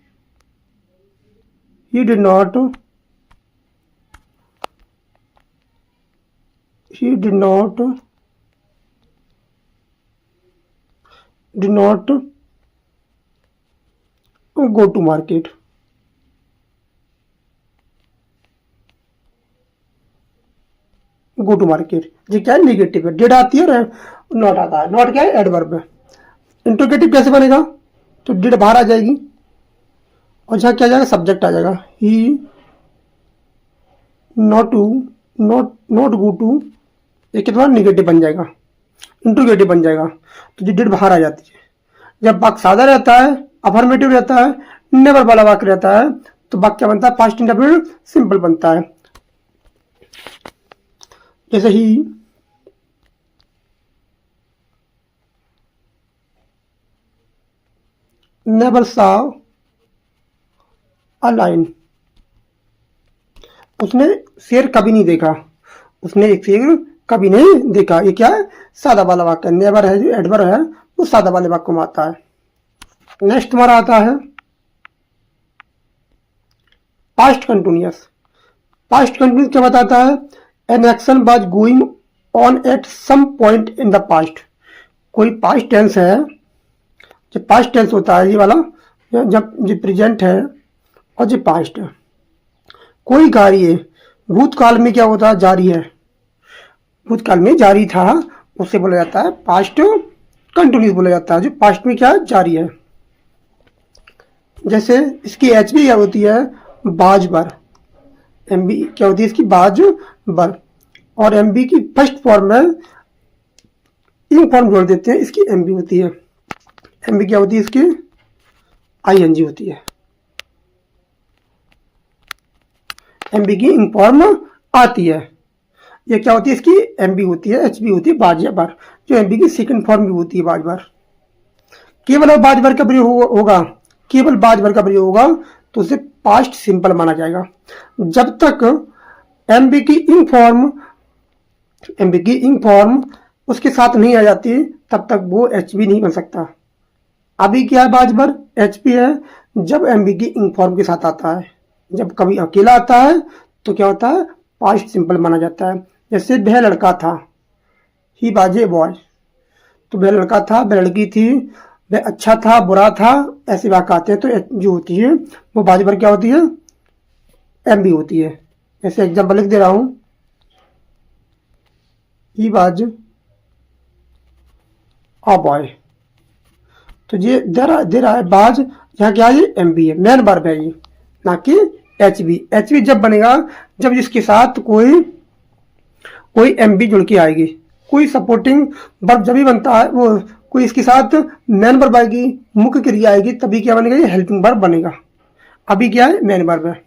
did not go to market. Go to market ये क्या है नेगेटिव है, डिड आती है नॉट आता है। नॉट क्या है एडवर्ब है। इंट्रोगेटिव कैसे बनेगा, तो डिड बाहर आ जाएगी और जहाँ क्या आ जाएगा सब्जेक्ट आ जाएगा। ही नॉट गो टू, ये कितना नेगेटिव बन जाएगा, इंट्रोगेटिव बन जाएगा तो डिड बाहर आ जाती है। जब वाक्य सादा रहता है, अफर्मेटिव रहता है, नेवर वाला वाक्य रहता है तो वाक्य क्या बनता है पास्ट इंडेफिनिट सिंपल बनता है। जैसे he never saw a lion, उसने शेर कभी नहीं देखा, उसने एक शेर कभी नहीं देखा। ये क्या है सादा वाला वाक्य, नेवर है जो एडवर्ब है वो सादा वाले वाक्य में आता है। नेक्स्ट हमारा आता है पास्ट कंटिन्यूअस। पास्ट कंटिन्यूअस क्या बताता है, an action was going on at some point in the past. कोई पास्ट टेंस है, जो पास्ट टेंस होता है ये वाला, जब ये प्रेजेंट है और ये पास्ट है। कोई कार्य भूतकाल में क्या होता है जारी है, भूतकाल में जारी था, उससे बोला जाता है पास्ट कंटिन्यूअस बोला जाता है, जो पास्ट में क्या है जारी है। जैसे इसकी एचबी क्या होती है बाज बर, एमबी क्या होती है इसकी बाज बर, और एमबी की फर्स्ट फॉर्म में इन फॉर्म जोड़ देते हैं, इसकी एमबी होती है। एमबी क्या होती है इसकी आईएनजी होती है। एमबी की इन फॉर्म आती है, ये क्या होती है इसकी एमबी होती है, एचबी होती है बाज बार, जो एमबी की सेकंड फॉर्म भी होती है बाज बार। केवल बाज बार का प्रयोग होगा, केवल बाज बार का प्रयोग होगा तो उसे पास्ट सिंपल माना जाएगा। जब तक एमबी की इन फॉर्म उसके साथ नहीं आ जाती तब तक वो एचबी नहीं बन सकता। अभी क्या है बाज बार एचपी है जब एमबी की इन फॉर्म के साथ आता है। जब कभी अकेला आता है तो क्या होता है पास्ट सिंपल माना जाता है। जैसे वह लड़का था, ही वाज ए बॉय, तो वह लड़का था, वह लड़की थी, वह अच्छा था, बुरा था, ऐसे वाक्य आते हैं तो जो होती है वो बाज बार क्या होती है एमबी होती है। ऐसे एग्जांपल लिख दे रहा हूं, ही वाज अ बॉय, तो ये दे रहा है बाज, यहाँ क्या है एमबी है, मैन वर्ब है ये, ना कि एच बी। एच बी जब बनेगा जब इसके साथ कोई एम बी जुड़ के आएगी। कोई सपोर्टिंग वर्ब जब भी बनता है, वो कोई इसके साथ मेन वर्ब आएगी, मुख्य क्रिया आएगी, तभी क्या बनेगा, ये हेल्पिंग वर्ब बनेगा। अभी क्या है, मेन वर्ब है।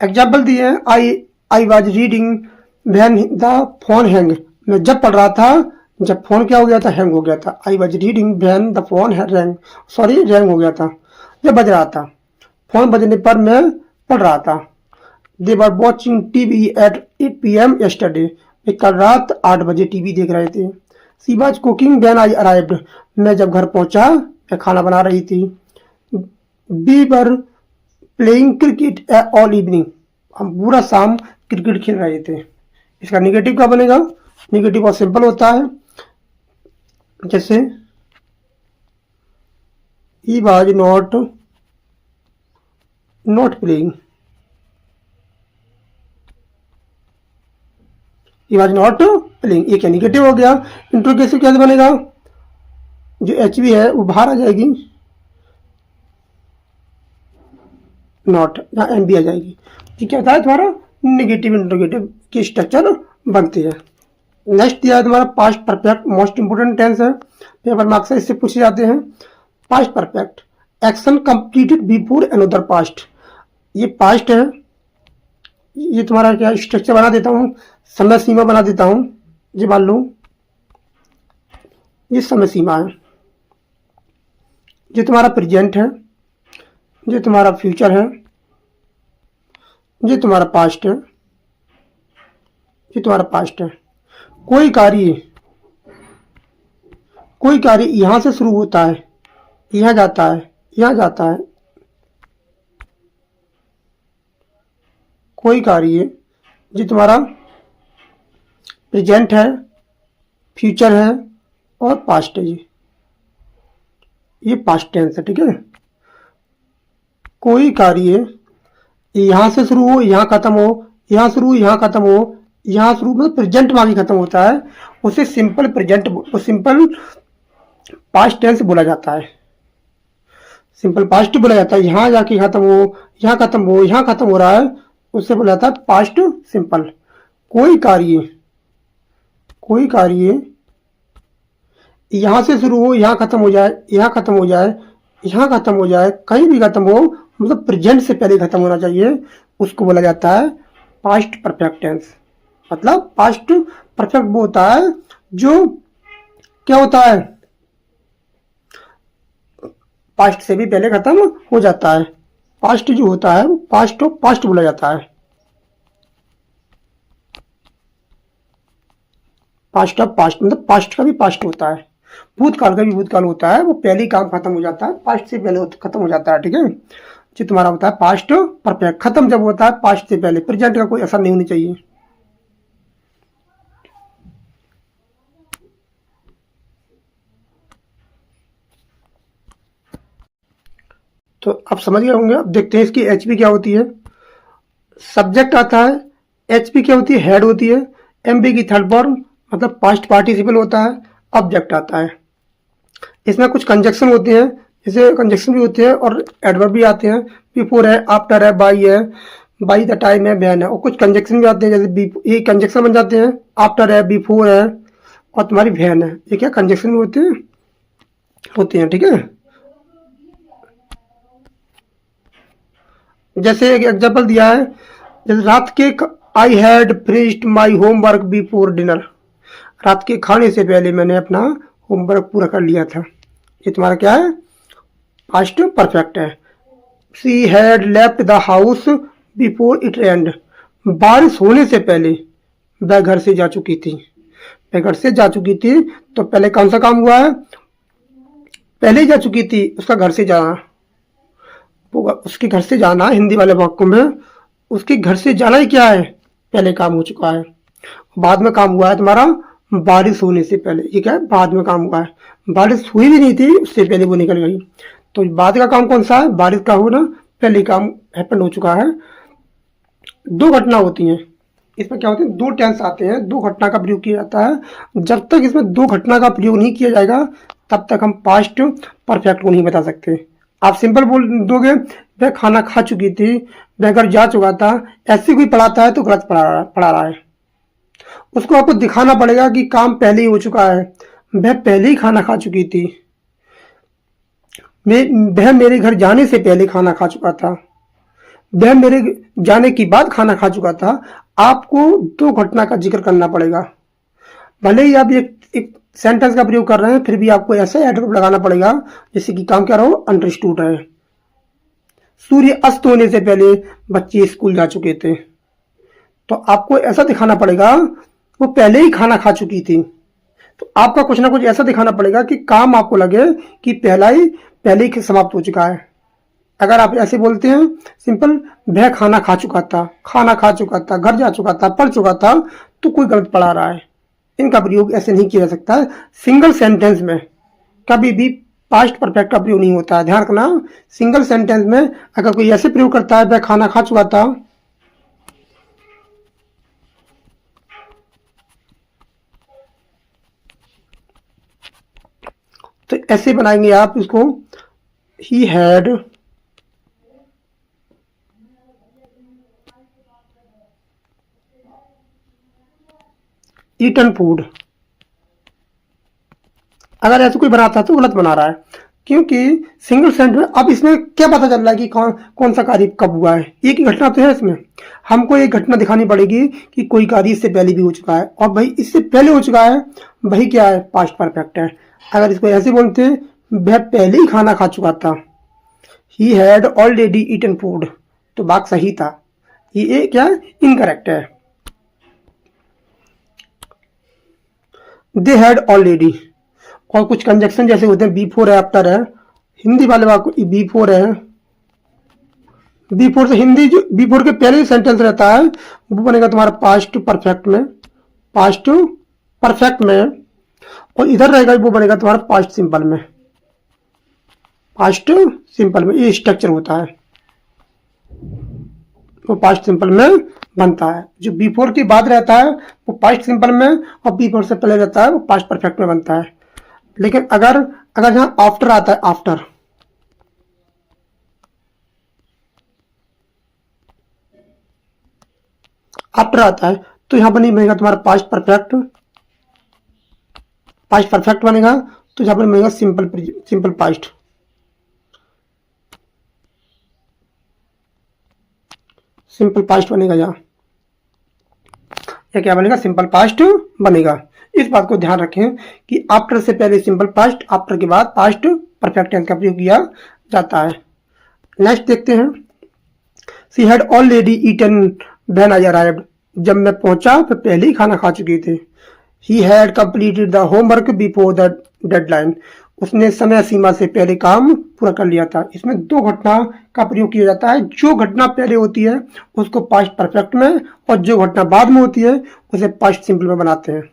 एग्जाम्पल दिए हैं, I was reading when the phone hang. मैं जब पढ़ रहा था जब फोन क्या हो गया था, हैंग हो गया था। I was reading when the phone wrong, sorry wrong हो गया था, जब बज रहा था, फोन बजने पर मैं पढ़ रहा था। They were watching TV at 8 PM yesterday। वे कल रात 8 बजे टीवी देख रहे थे। She was cooking when I arrived. मैं जब घर पहुंचा मैं खाना बना रही थी। We were playing cricket all evening. हम पूरा शाम क्रिकेट खेल रहे थे। इसका निगेटिव क्या बनेगा, निगेटिव बहुत सिंपल होता है, जैसे he was not playing, he was not playing, ये क्या निगेटिव हो गया। इंट्रोगेटिव कैसे बनेगा, जो एच बी है वो बाहर आ जाएगी, नॉट, यहाँ एम बी आ जाएगी। ये क्या होता है तुम्हारा निगेटिव इंट्रोगेटिव की स्ट्रक्चर बनती है। नेक्स्ट दिया है तुम्हारा past perfect, most important tense है, पेपर में अक्सर इससे पूछे जाते हैं। Past perfect, action completed before another past. ये पास्ट है, ये तुम्हारा क्या स्ट्रक्चर बना देता हूँ, समय सीमा बना देता हूँ। ये मान लो ये समय सीमा है, ये तुम्हारा प्रेजेंट है, ये तुम्हारा फ्यूचर है, ये तुम्हारा पास्ट है, ये तुम्हारा पास्ट है। कोई कार्य यहां से शुरू होता है, यहां जाता है, यहां जाता है। कोई कार्य जो तुम्हारा प्रेजेंट है, फ्यूचर है और पास्ट है, ये पास्ट टेंस है, ठीक है। कोई कार्य यहां से शुरू हो, यहां खत्म हो, यहां शुरू, यहां खत्म हो, यहां शुरू मतलब प्रेजेंट में आगे खत्म होता है, उसे simple present, simple past tense बोला जाता है। सिंपल पास्ट बोला जाता है। यहां जाके खत्म हो, यहां खत्म हो, यहां खत्म हो रहा है, उससे बोला जाता है पास्ट सिंपल। कोई कार्य यहां से शुरू हो, यहां खत्म हो जाए, यहां खत्म हो जाए, यहां खत्म हो जाए, कहीं भी खत्म हो, मतलब प्रेजेंट से पहले खत्म होना चाहिए, उसको बोला जाता है पास्ट परफेक्ट टेंस। मतलब पास्ट परफेक्ट वो होता है जो क्या होता है, पास्ट से भी पहले खत्म हो जाता है। पास्ट जो होता है वो पास्ट बोला जाता है। पास्ट ऑफ पास्ट मतलब पास्ट का भी पास्ट होता है, भूतकाल का भी भूतकाल होता है, वो पहले ही काम खत्म हो जाता है, पास्ट से पहले खत्म हो जाता है, ठीक है। जो तुम्हारा होता है पास्ट परफेक्ट, खत्म जब होता है पास्ट से पहले, प्रेजेंट का कोई असर नहीं होनी चाहिए। तो आप समझ गए होंगे। अब देखते हैं इसकी एचपी क्या होती है। सब्जेक्ट आता है, एचपी क्या होती है, हेड होती है। एमबी की थर्ड फॉर्म मतलब पास्ट पार्टिसिपल होता है। ऑब्जेक्ट आता है, इसमें कुछ कंजक्शन होते हैं, जैसे कंजक्शन भी होते हैं और एडवर्ब भी आते हैं। बिफोर है, आफ्टर है, बाई है, बाई द टाइम है, बैन है, और कुछ कंजक्शन भी आते हैं, जैसे ये कंजक्शन बन जाते हैं, आफ्टर है, बिफोर है और तुम्हारी वैन है, ये क्या कंजक्शन भी होते हैं, ठीक है। जैसे एक एग्जाम्पल दिया है, जैसे रात के I had finished my homework before dinner. रात के खाने से पहले मैंने अपना होमवर्क पूरा कर लिया था। ये तुम्हारा क्या है, पास्ट परफेक्ट है। She had left the house before it रेन्ड। बारिश होने से पहले वह घर से जा चुकी थी। वह घर से जा चुकी थी, तो पहले कौन सा काम हुआ है, पहले ही जा चुकी थी, उसका घर से जाना, उसके घर से जाना हिंदी वाले वाक्यों में उसके घर से जाना ही क्या है, पहले काम हो चुका है। बाद में काम हुआ है तुम्हारा बारिश होने से पहले, ये क्या है, बाद में काम हुआ है। बारिश हुई भी नहीं थी, उससे पहले वो निकल गई। तो बाद का काम कौन सा है, बारिश का होना, पहले काम हैपन हो चुका है। दो घटना होती हैं इसमें, क्या होते हैं, दो टेंस आते हैं, दो घटना का प्रयोग किया जाता है। जब तक इसमें दो घटना का प्रयोग नहीं किया जाएगा तब तक हम पास्ट परफेक्ट को नहीं बता सकते। आप सिंपल बोल दोगे वह खाना खा चुकी थी, वह घर जा चुका था, ऐसे कोई पढ़ाता है तो गलत पढ़ा रहा है। उसको आपको दिखाना पड़ेगा कि काम पहले ही हो चुका है, वह पहले ही खाना खा चुकी थी, वह मेरे घर जाने से पहले खाना खा चुका था, वह मेरे जाने के बाद खाना खा चुका था। आपको दो घटना का जिक्र करना पड़ेगा। भले ही आप एक सेंटेंस का प्रयोग कर रहे हैं, फिर भी आपको ऐसा एडवर्ब लगाना पड़ेगा जैसे कि काम क्या रहो, अंडरस्टूड है। सूर्य अस्त होने से पहले बच्चे स्कूल जा चुके थे, तो आपको ऐसा दिखाना पड़ेगा वो पहले ही खाना खा चुकी थी। तो आपका कुछ ना कुछ ऐसा दिखाना पड़ेगा कि काम आपको लगे कि पहले ही समाप्त हो चुका है। अगर आप ऐसे बोलते हैं सिंपल, वह खाना खा चुका था, घर जा चुका था, पढ़ चुका था, तो कोई गलत पढ़ा रहा है। इनका प्रयोग ऐसे नहीं किया जा सकता है। सिंगल सेंटेंस में कभी भी पास्ट परफेक्ट का प्रयोग नहीं होता है, ध्यान रखना। सिंगल सेंटेंस में अगर कोई ऐसे प्रयोग करता है वह खाना खा चुका था, तो ऐसे बनाएंगे आप इसको, ही हैड ईटन फूड। अगर ऐसे कोई बनाता है तो गलत बना रहा है, क्योंकि सिंगल सेंटेंस में अब इसमें क्या पता चल रहा है कि कौन सा कार्य कब हुआ है। एक ही घटना तो है इसमें, हमको एक घटना दिखानी पड़ेगी कि कोई कार्य इससे पहले भी हो चुका है, और भाई इससे पहले हो चुका है, वही क्या है, पास्ट परफेक्ट है। अगर इसको ऐसे बोलते हैं, वह पहले ही खाना खा चुका था, he had already eaten food, तो बात सही था। ये क्या इनकरेक्ट है। दे हैड ऑलरेडी, और कुछ कंजक्शन जैसे होते हैं बिफोर है, आफ्टर है, हिंदी वाले वाक्य बिफोर है, बिफोर से हिंदी जो बिफोर के पहले सेंटेंस रहता है वो बनेगा तुम्हारा पास्ट परफेक्ट में, पास्ट परफेक्ट में, और इधर रहेगा वो बनेगा तुम्हारा पास्ट सिंपल में, पास्ट सिंपल में। ये स्ट्रक्चर होता है, वो पास्ट सिंपल में बनता है। जो बिफोर के बाद रहता है वो पास्ट सिंपल में, और बिफोर से पहले रहता है वो पास्ट परफेक्ट में बनता है। लेकिन अगर यहाँ आफ्टर आता है, आफ्टर आता है, तो यहाँ पर नहीं बनेगा तुम्हारा पास्ट परफेक्ट बनेगा, तो यहाँ पर बनेगा सिंपल पास्ट, सिंपल पास्ट बनेगा। यहाँ क्या बनेगा, सिंपल पास्ट बनेगा। इस बात को ध्यान रखें कि आफ्टर से पहले सिंपल पास्ट, आफ्टर के बाद पास्ट परफेक्ट टेंस का प्रयोग किया जाता है। नेक्स्ट देखते हैं, she had already eaten when I arrived, जब मैं पहुंचा तो पहले ही खाना खा चुकी थी। He had completed the homework before the deadline, उसने समय सीमा से पहले काम पूरा कर लिया था। इसमें दो घटना का प्रयोग किया जाता है। जो घटना पहले होती है उसको पास्ट परफेक्ट में, और जो घटना बाद में होती है उसे पास्ट सिंपल में बनाते हैं।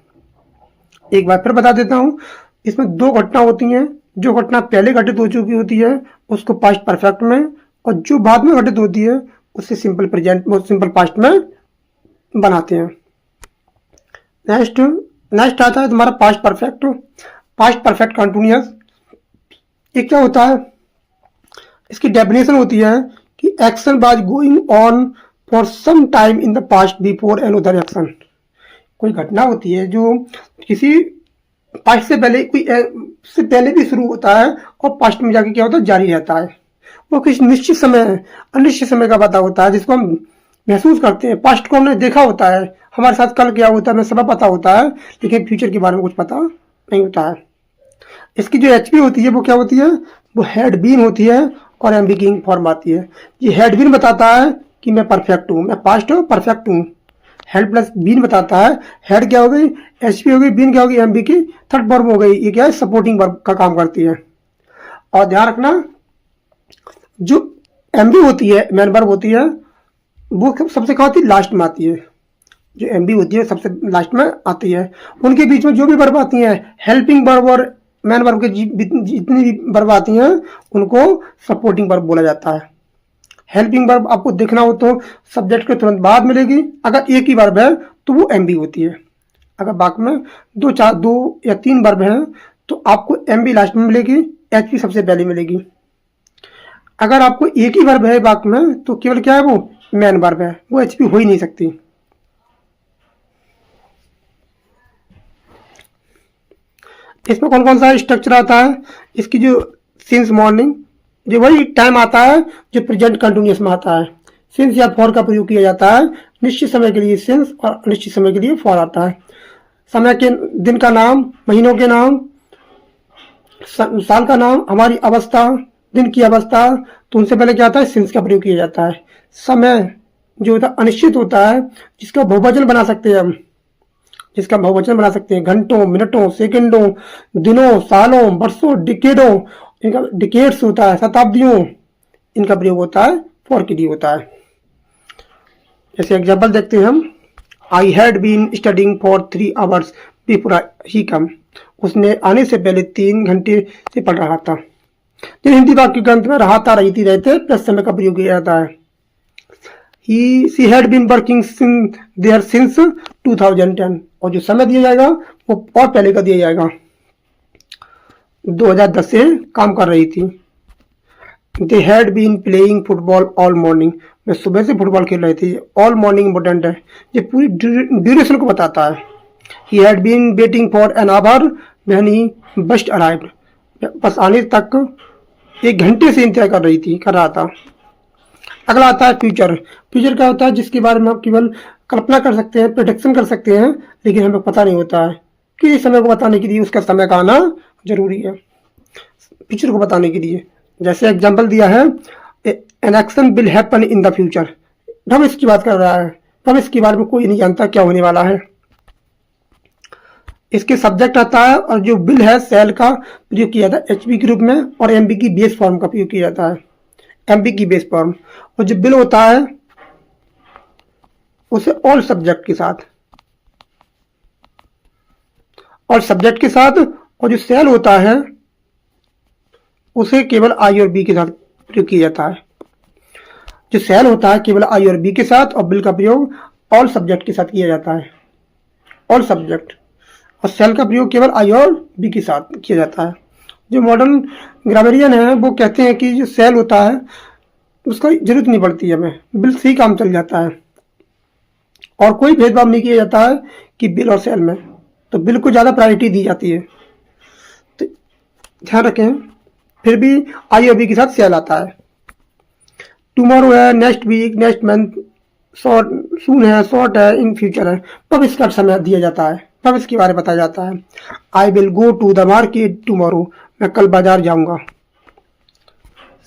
एक बार फिर बता देता हूं, इसमें दो घटना होती हैं। जो घटना पहले घटित हो चुकी होती है उसको पास्ट परफेक्ट में, और जो बाद में घटित होती है उसे सिंपल पास्ट में बनाते हैं। नेक्स्ट आता है तुम्हारा पास्ट परफेक्ट कंटिन्यूअस। ये क्या होता है, इसकी डेफिनेशन होती है कि action was going on for some time in the past before another action. कोई घटना होती है जो किसी पास्ट से पहले से पहले भी शुरू होता है, और पास्ट में जाके क्या होता है, जारी रहता है। वो किसी निश्चित समय, अनिश्चित समय का पता होता है, जिसको हम महसूस करते हैं। पास्ट को हमने देखा होता है, हमारे साथ कल क्या होता है हमें सब पता होता है, लेकिन फ्यूचर के बारे में कुछ पता नहीं होता है। इसकी जो एचपी होती है वो क्या होती है, वो हैड बीन होती है, और एमबी की फॉर्म आती है। ये हैड बीन बताता है कि मैं परफेक्ट हूँ, मैं पास्ट परफेक्ट हूँ। हेड प्लस बीन बताता है, हेड क्या हो गई, एचपी हो गई, बीन क्या होगी, एमबी की थर्ड फॉर्म हो गई। ये क्या है, सपोर्टिंग वर्ब का काम करती है। और ध्यान रखना, जो एमबी होती है, मेन वर्ब होती है, वो सबसे क्या होती है, लास्ट में आती है। जो एमबी होती है सबसे लास्ट में आती है। उनके बीच में जो भी वर्ब आती हैं, हेल्पिंग वर्ब और मेन वर्ब के जितनी भी वर्ब आती हैं उनको सपोर्टिंग वर्ब बोला जाता है। हेल्पिंग वर्ब आपको देखना हो तो सब्जेक्ट के तुरंत बाद मिलेगी। अगर एक ही वर्ब है तो वो एमबी होती है। अगर बाकी में दो या तीन वर्ब हैं तो आपको एमबी लास्ट में मिलेगी, एचपी सबसे पहले मिलेगी। अगर आपको एक ही वर्ब है वाक्य में तो केवल क्या है, वो मैन वर्ब है, वो एचपी हो ही नहीं सकती। इसमें कौन कौन सा स्ट्रक्चर आता है, इसकी जो सिंस मॉर्निंग, जो वही टाइम आता है जो प्रेजेंट कंटिन्यूस में आता है। सिंस या फॉर का प्रयोग किया जाता है, निश्चित समय के लिए सिंस और अनिश्चित समय के लिए फॉर आता है। समय के, दिन का नाम, महीनों के नाम, साल का नाम, हमारी अवस्था, दिन की अवस्था, तो उनसे पहले क्या आता है, सिंस का प्रयोग किया जाता है। समय जो होता है अनिश्चित होता है, जिसका बहुवचन बना सकते हैं हम, जिसका बहुवचन बना सकते हैं, घंटों, मिनटों, सेकंडों, दिनों, सालों, वर्षों, डिकेडों, इनका डिकेड्स होता है, शताब्दियों, इनका प्रयोग होता है फॉर के लिए होता है। जैसे एग्जाम्पल देखते हैं हम, I had been studying for 3 hours before he come, उसने आने से पहले 3 घंटे से पढ़ रहा था। तो हिंदी वाक्य के अंत में रहा था, रही थी, रहते प्लस समय का प्रयोग किया जाता है। She had been working there since 2010, और जो समय दिया जाएगा वो और पहले का दिया जाएगा, 2010 से काम कर रही थी। They had been playing football all morning, मैं सुबह से फुटबॉल खेल रही थी। ऑल मॉर्निंग इंपॉर्टेंट है, ये पूरी ड्यूरेशन को बताता है। He had been waiting for an hour when the bus arrived, bus आने तक 1 घंटे से इंतजार कर रहा था। अगला आता है फ्यूचर। फ्यूचर क्या होता है, जिसके बारे में आप केवल कल्पना कर सकते हैं, प्रोडिक्शन कर सकते हैं, लेकिन हमें पता नहीं होता है कि समय को बताने के लिए उसका समय का आना जरूरी है, फ्यूचर को बताने के लिए। जैसे एग्जाम्पल दिया है, an action will happen in the future, भविष्य की बात कर रहा है, भविष्य के बारे में कोई नहीं जानता क्या होने वाला है। इसके सब्जेक्ट आता है, और जो बिल है सेल का प्रयोग किया जाता है एचबी के रूप में, और एमबी की बेस फॉर्म का प्रयोग किया जाता है, एमबी की बेस फॉर्म। और जो बिल होता है उसे ऑल सब्जेक्ट के साथ, और सब्जेक्ट के साथ, और जो सेल होता है उसे केवल आई और बी के साथ प्रयोग किया जाता है। जो सेल होता है केवल आई और बी के साथ, और बिल का प्रयोग ऑल सब्जेक्ट के साथ किया जाता है, ऑल सब्जेक्ट। और सेल का प्रयोग केवल आई और बी के साथ किया जाता है। जो मॉडर्न ग्रामरियन है वो कहते हैं कि जो सेल होता है उसका जरूरत नहीं पड़ती है, हमें बिल से ही काम चल जाता है, और कोई भेदभाव नहीं किया जाता है कि बिल और सेल में, तो बिल को ज़्यादा प्रायोरिटी दी जाती है। तो ध्यान रखें, फिर भी आई और बी के साथ सेल आता है। टुमारो है, next week, next month, short, soon है, शॉर्ट है, इन फ्यूचर है, भविष्य का समय दिया जाता है, भविष्य के बारे में बताया जाता है। I will go to the market tomorrow, मैं कल बाजार जाऊंगा।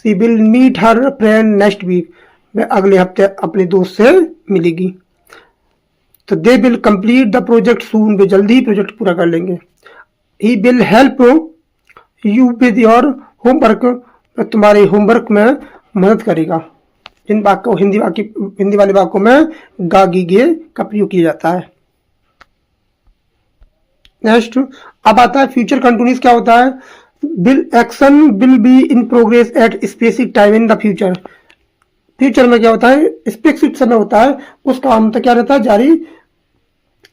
She will meet her friend next week, मैं अगले हफ्ते अपने दोस्त से मिलेगी। तो they will complete the project soon, वे जल्दी ही प्रोजेक्ट पूरा कर लेंगे। He will help you with your homework, तुम्हारे होमवर्क में मदद करेगा। इन वाक्यों, हिंदी वाले वाक्यों में गा गी गे का प्रयोग किया जाता है। नेक्स्ट अब आता है फ्यूचर कंटिन्यूस। क्या होता है, will action will be in progress at specific time in the future. Future में क्या होता है, स्पेसिफिक समय होता है, उस काम तक क्या रहता है, जारी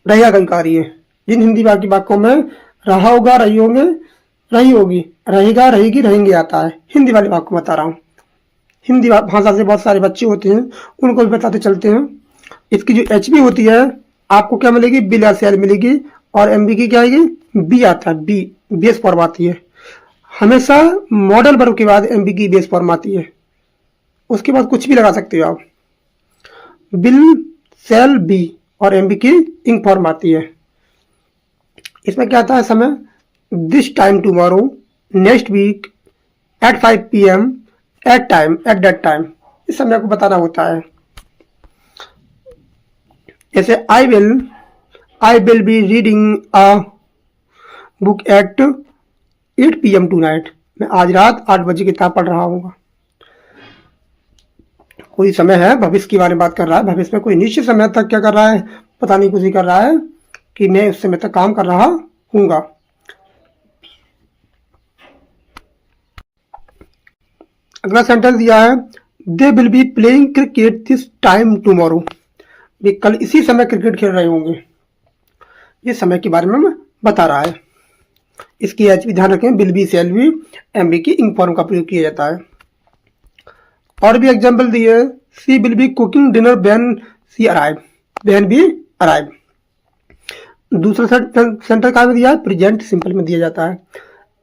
रहेगा कभी कार्य। जिन हिंदी वाक्यों में रहा होगा, रही होंगे, रही होगी, रहेगा, रहेगी, रहेंगे आता है, हिंदी वाले वाक्य बता रहा हूँ। हिंदी भाषा से बहुत सारे बच्चे होते हैं, उनको भी बताते चलते हैं। इसकी जो एचबी होती है आपको क्या मिलेगी, बिल या सेल मिलेगी, और एमबी की क्या आएगी, बी आता है, बी बेस फॉर्म आती है। हमेशा मॉडल वर्ब के बाद एमबी की बेस फॉर्म आती है, उसके बाद कुछ भी लगा सकते हो आप। बिल, सेल, बी, और एमबी की इंक फॉर्म आती है। इसमें क्या आता है समय, this time tomorrow, next week, at 5 PM, at time, at that time, इस समय को बताना होता है। जैसे I will be reading a book at 8 PM tonight, मैं आज रात 8 बजे किताब पढ़ रहा हूँ। कोई समय है, भविष्य के बारे में बात कर रहा है, भविष्य में कोई निश्चित समय तक क्या कर रहा है, पता नहीं, कुछ ही कर रहा है कि मैं उस समय तक काम कर रहा हूँगा। अगला सेंटेंस दिया है, they will be playing cricket this time tomorrow, वे कल इसी समय क्रिकेट खेल रहे होंगे। ये समय के बारे में बता रहा है। इसकी एच भी ध्यान रखें, will be, shall be, M V की इंक फॉर्म का प्रयोग किया जाता है। और भी एग्जाम्पल दिए, she will be cooking dinner when she arrive, when we arrive. दूसरा सेंटेंस कहाँ में दिया है, प्रेजेंट सिंपल में दिया जाता है।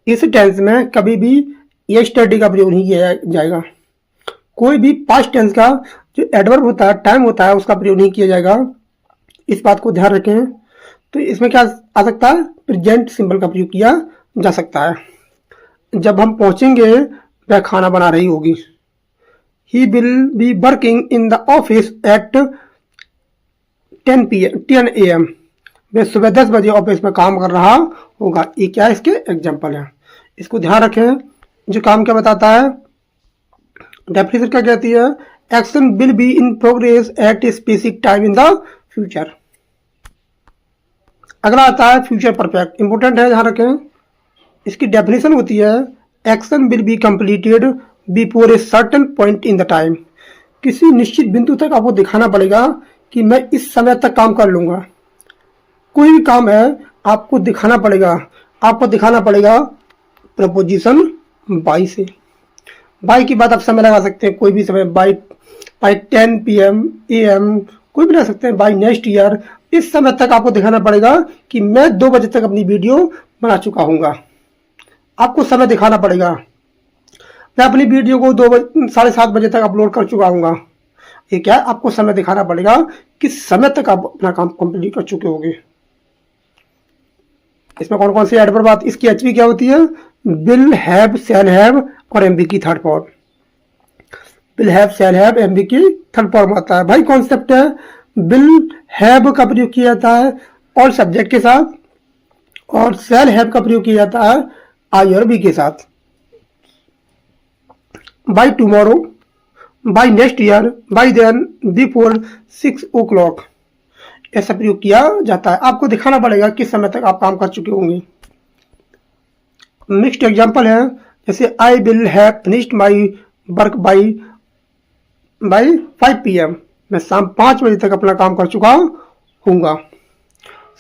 इस टेंस में कभी भी यस्टरडे का प्रयोग नहीं किया जाएगा। कोई भी पास्ट टेंस का जो एडवर्ब होता है, टाइम होता है, उसका प्रयोग नहीं किया जाएगा। इस बात को ध्यान रखें। तो इसमें क्या आ सकता है, प्रेजेंट सिंपल का प्रयोग किया जा सकता है। जब हम पहुंचेंगे वह खाना बना रही होगी। He will be working in the office at 10 AM, वह सुबह 10 बजे ऑफिस में काम कर रहा होगा। ये क्या है, इसके एग्जाम्पल है। इसको ध्यान रखें। जो काम क्या बताता है, डेफिनेशन क्या कहती है, action will be in progress eight a specific time in the future. अगला आता है फ्यूचर परफेक्ट, इंपॉर्टेंट है, ध्यान रखें। इसकी डेफिनेशन होती है, action will be completed before a certain point in the time. किसी निश्चित बिंदु तक आपको दिखाना पड़ेगा कि मैं इस समय तक काम कर लूंगा। कोई भी काम है आपको दिखाना पड़ेगा, आपको दिखाना पड़ेगा प्रपोजिशन बाई से। बाई की बात आप समय लगा सकते हैं, कोई भी समय, बाई 10 PM AM कोई भी लगा सकते हैं, बाई नेक्स्ट ईयर। इस समय तक आपको दिखाना पड़ेगा कि मैं 2 बजे तक अपनी वीडियो बना चुका हूँगा। आपको समय दिखाना पड़ेगा, मैं अपनी वीडियो को 7:30 बजे तक अपलोड कर चुका हूँगा। ये क्या है, आपको समय दिखाना पड़ेगा किस समय तक आप अपना काम कंप्लीट कर चुके होंगे। इसमें कौन कौन सी एडवर्ब बात, इसकी एचवी क्या होती है, विल हैव, शैल हैव और एमबी की third form. Will have, shall have, MB की थर्ड फॉर्म आता है। भाई कॉन्सेप्ट है, विल हैव का प्रयोग किया जाता है और सब्जेक्ट के साथ, और शैल हैव का प्रयोग किया जाता है आई और बी के साथ। By tomorrow, by next year, by then, before 6 o'clock, ऐसा प्रयोग किया जाता है। आपको दिखाना पड़ेगा किस समय तक आप काम कर चुके होंगे। नेक्स्ट एग्जांपल है, जैसे I will have finished my work by 5 PM, मैं शाम 5 बजे तक अपना काम कर चुका हूँगा।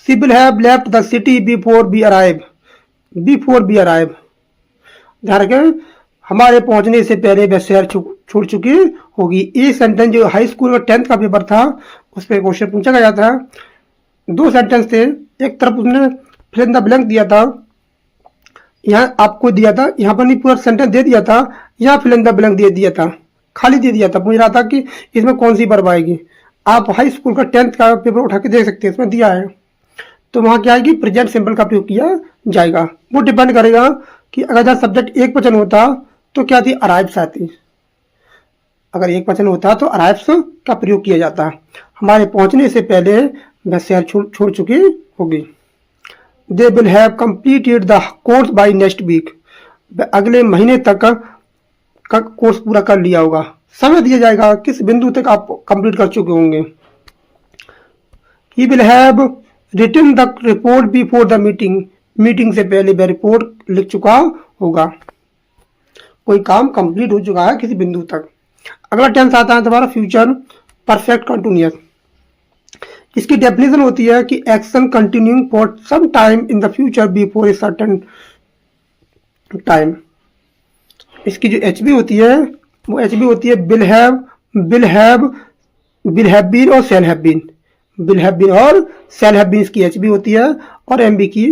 She will have left the city before we arrive, before we arrive. ध्यान रखें, हमारे पहुंचने से पहले वह शहर छोड़ चुकी होगी। ये सेंटेंस जो हाई स्कूल का 10th का पेपर था, उस पर क्वेश्चन पूछा गया था। 2 सेंटेंस थे, एक तरफ उसने फिल इन द ब्लैंक दिया था, यहाँ आपको दिया था, यहाँ पर नहीं पूरा सेंटेंस दे दिया था, यहाँ फिल इन द ब्लैंक दे दिया था, खाली दे दिया था। पूछ रहा था कि इसमें कौन सी वर्ब आएगी। आप हाई स्कूल का 10th का पेपर उठा के देख सकते हैं, इसमें दिया है। तो वहाँ क्या आएगी, प्रेजेंट सिंपल का प्रयोग किया जाएगा। वो डिपेंड करेगा कि अगर जहाँ सब्जेक्ट एक वचन होता तो क्या थी, अराइव्स आती। अगर एक वचन होता तो अराइव्स का प्रयोग किया जाता। हमारे पहुंचने से पहले वह शहर छोड़ चुकी होगी। They will have completed the course by next week, अगले महीने तक का कोर्स पूरा कर लिया होगा। समय दिया जाएगा किस बिंदु तक आप कंप्लीट कर चुके होंगे। He will have written the report before the meeting, meeting से पहले वह रिपोर्ट लिख चुका होगा। कोई काम कंप्लीट हो चुका है किसी बिंदु तक। अगला टेंस आता है तुम्हारा फ्यूचर परफेक्ट कंटिन्यूअस। इसकी डेफिनेशन होती है कि action continuing for some time in the future before a certain time. इसकी जो एचबी होती है वो एचबी होती है will have, will have, will have been और शैल have been. Will have been और शैल हैव बीन इसकी एचबी होती है, और एमबी की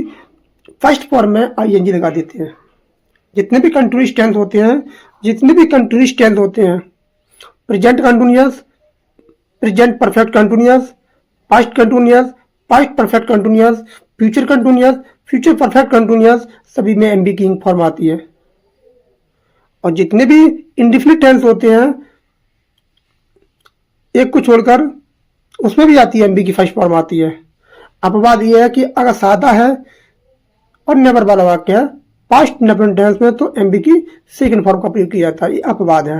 फर्स्ट फॉर्म में आईएनजी लगा देते हैं। जितने भी कंटिन्यूअस टेंस होते हैं, जितने भी कंटिन्यूअस टेंस होते हैं, present continuous, present perfect continuous, past continuous, past perfect continuous, future continuous, future perfect continuous, सभी में एमबी की फॉर्म आती है। और जितने भी इंडेफिनिट टेंस होते हैं, एक को छोड़कर, उसमें भी आती है एमबी की फर्स्ट फॉर्म आती है। अपवाद यह है कि अगर सादा है और नेवर वाला वाक्य है पास्ट नेपर टेंस में, तो एमबी की सेकंड फॉर्म का प्रयोग किया जाता है। ये अपवाद है।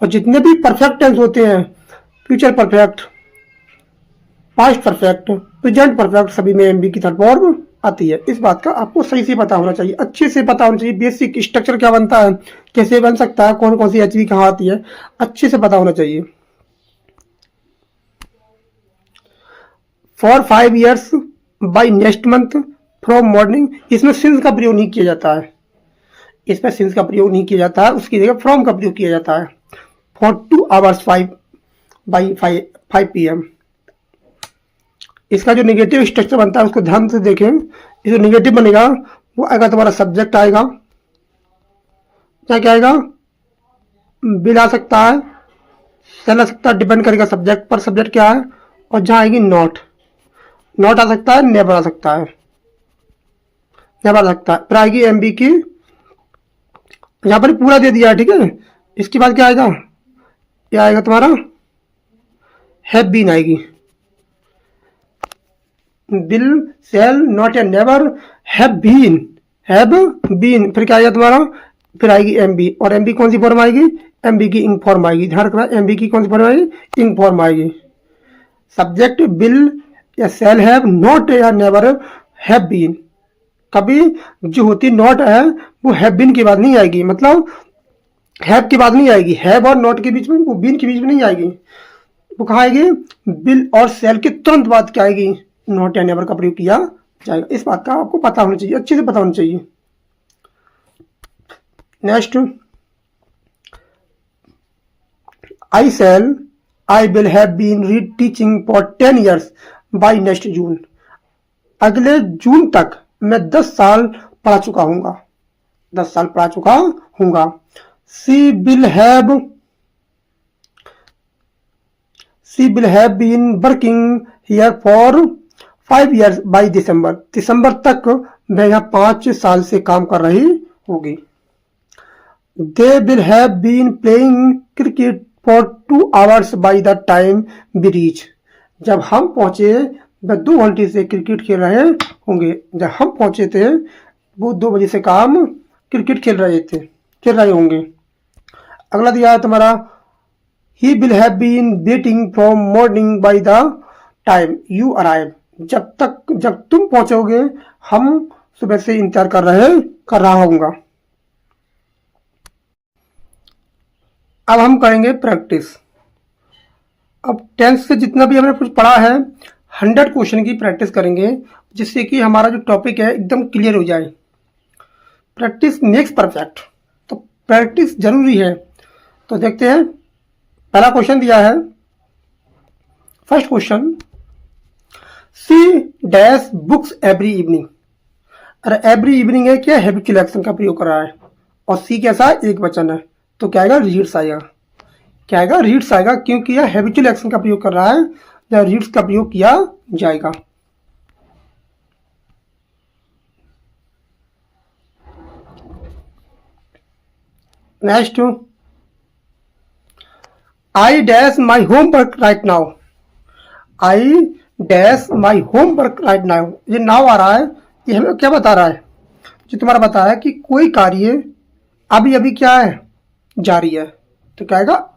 और जितने भी परफेक्ट टेंस होते हैं, future perfect, past perfect, present perfect, सभी में एमबी की थर्ड फॉर्म आती है। इस बात का आपको सही से पता होना चाहिए, अच्छे से पता होना चाहिए। बेसिक स्ट्रक्चर क्या बनता है, कैसे बन सकता है, कौन कौन सी एचबी कहाँ आती है, अच्छे से पता होना चाहिए। For 5 years by next month from morning, इसमें सिंस का प्रयोग नहीं किया जाता है। इसमें सिंस का प्रयोग नहीं किया जाता है, उसकी जगह फ्रॉम का प्रयोग किया जाता है। For 2 hours 5 PM। इसका जो नेगेटिव स्ट्रक्चर बनता है उसको ध्यान से देखें। ये जो नेगेटिव बनेगा वो आएगा तुम्हारा सब्जेक्ट आएगा, क्या आएगा, बिल आ सकता है, सेल आ सकता है, डिपेंड करेगा सब्जेक्ट पर, सब्जेक्ट क्या है। और जहाँ आएगी नॉट आ सकता है, नेवर आ सकता है, नेवर आ सकता है। फिर आएगी एमबी की, यहाँ पर पूरा दे दिया है, ठीक है। इसके बाद क्या आएगा, क्या आएगा तुम्हारा हैव बीन आएगी, बिल सेल नॉट या नेवर, हैव बीन, फिर क्या आएगा तुम्हारा, फिर आएगी एमबी। और एमबी कौन सी फॉर्म आएगी, एमबी की इंक फॉर्म आएगी। ध्यान रखना, एमबी की कौन सी फॉर्म आएगी, इंक फॉर्म आएगी। सब्जेक्ट बिल या सेल हैव, नॉट या नेवर, हैव बीन। कभी जो होती नॉट है वो हैव बीन के बाद नहीं आएगी, मतलब हैव के बाद नहीं आएगी, हैव और नॉट के बीच में, वो बीन के बीच में नहीं आएगी। वो कहाँ आएगी, बिल और सेल के तुरंत बाद क्या आएगी, नॉट या नेवर का प्रयोग किया जाएगा। इस बात का आपको पता होना चाहिए, अच्छे से पता होना चाहिए। Next, I will have been read teaching for 10 years by next June. अगले जून तक मैं 10 साल पढ़ा चुका हूंगा, 10 साल पढ़ा चुका हूंगा। She will have been working here for 5 years by December तक मैं यहाँ 5 साल से काम कर रही होगी। They will have been playing cricket for 2 hours by the time we reach. जब हम पहुंचे वह 2 घंटे से क्रिकेट खेल रहे होंगे। जब हम पहुंचे थे वो 2 बजे से काम क्रिकेट खेल रहे होंगे। अगला दिया है तुम्हारा, he will have been waiting from morning by the time you arrive. जब तुम पहुंचोगे हम सुबह से इंतजार कर रहा होऊंगा। अब हम करेंगे प्रैक्टिस। अब टेंस से जितना भी हमने कुछ पढ़ा है 100 क्वेश्चन की प्रैक्टिस करेंगे, जिससे कि हमारा जो टॉपिक है एकदम क्लियर हो जाए। प्रैक्टिस मेक्स परफेक्ट, तो प्रैक्टिस जरूरी है। तो देखते हैं, पहला क्वेश्चन दिया है, first question, she dash books every evening. अरे एवरी इवनिंग है क्या, हैबिचुअल एक्शन का प्रयोग कर रहा है, और सी कैसा है, एक वचन है, तो क्या आएगा, रीड्स आएगा। क्या आएगा, रीड्स आएगा, क्योंकि यह हैबिचुअल एक्शन का प्रयोग कर रहा है, या रीड्स का प्रयोग किया जाएगा। Next, I dash my homework right now. I dash my homework right now, ये नाउ आ रहा है, ये हमें क्या बता रहा है, जो तुम्हारा बता रहा है कि कोई कार्य अभी अभी क्या है, जारी है। तो क्या आएगा,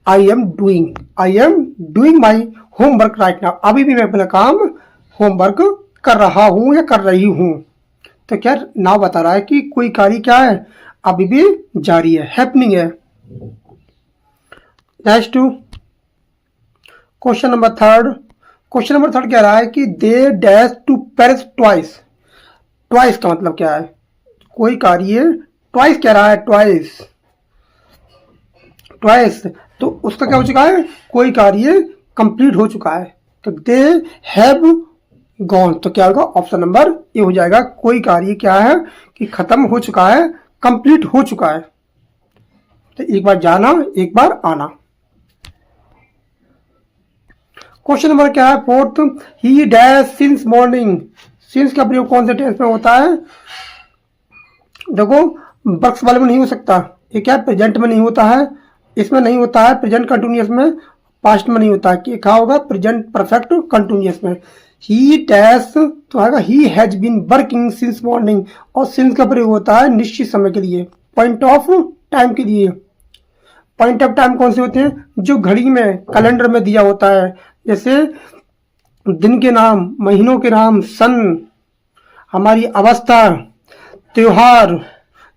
I am doing my homework right now. अभी भी मैं अपना काम होमवर्क कर रहा हूं या कर रही हूं। तो क्या नाउ बता रहा है कि कोई कार्य क्या है, अभी भी जारी है, हैपनिंग है। नेक्स्ट, क्वेश्चन नंबर थर्ड कह रहा है कि they dash to Paris twice. Twice का मतलब क्या है, कोई कार्य ट्वाइस कह रहा है, ट्वाइस, तो उसका क्या हो चुका है, कोई कार्य कंप्लीट हो चुका है। तो दे हैव गॉन, तो क्या होगा, ऑप्शन नंबर ए हो जाएगा। कोई कार्य क्या है कि खत्म हो चुका है, कंप्लीट हो चुका है। तो एक बार जाना, एक बार आना। क्वेश्चन नंबर क्या है, फोर्थ, ही डैश सिंस मॉर्निंग। सिंस का प्रयोग कौन से टेंस में होता है, देखो वर्क्स वाले में नहीं हो सकता, ये क्या प्रेजेंट में नहीं होता है, इसमें नहीं होता है, प्रेजेंट कंटिन्यूअस में, पास्ट में नहीं होता है, क्या होगा, प्रेजेंट परफेक्ट कंटिन्यूअस में। ही डैश तो आएगा, he has been working since morning, और सिंस का प्रयोग होता है निश्चित समय के लिए, पॉइंट ऑफ टाइम के लिए। पॉइंट ऑफ टाइम कौन से होते हैं, जो घड़ी में, कैलेंडर में दिया होता है, जैसे दिन के नाम, महीनों के नाम, सन, हमारी अवस्था, त्योहार,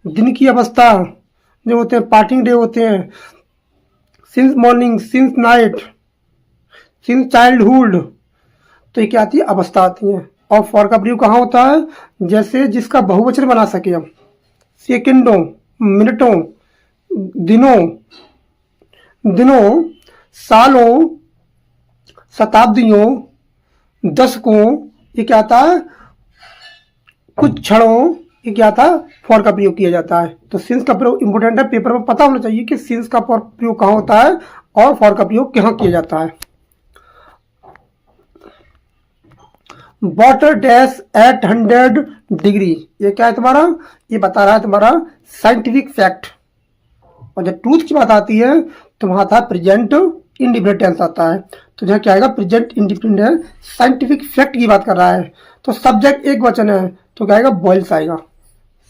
दिन की अवस्था जो होते हैं, पार्टिंग डे होते हैं, since morning, since night, since childhood. तो ये क्या आती है, अवस्था आती है। और फॉर का प्रयोग कहाँ होता है, जैसे जिसका बहुवचन बना सके हम, सेकंडों, मिनटों, दिनों, दिनों, सालों, शताब्दियों, दशकों, ये क्या था, कुछ क्षणों, ये क्या था, फॉर का प्रयोग किया जाता है। तो सिंस का प्रयोग इंपोर्टेंट है, पेपर में पता होना चाहिए कि सिंस का प्रयोग कहाँ होता है और फॉर का प्रयोग कहाँ किया जाता है। वाटर डैश एट 100 डिग्री, ये क्या है तुम्हारा, ये बता रहा है तुम्हारा साइंटिफिक फैक्ट। और जब ट्रूथ की बात आती है तो वहां था प्रेजेंट इंडिफिनिट टेंस आता है। तो यहाँ क्या आएगा, प्रेजेंट इंडिफिनिट है, साइंटिफिक फैक्ट की बात कर रहा है। तो सब्जेक्ट एक वचन है तो क्या आएगा, बॉइल्स आएगा।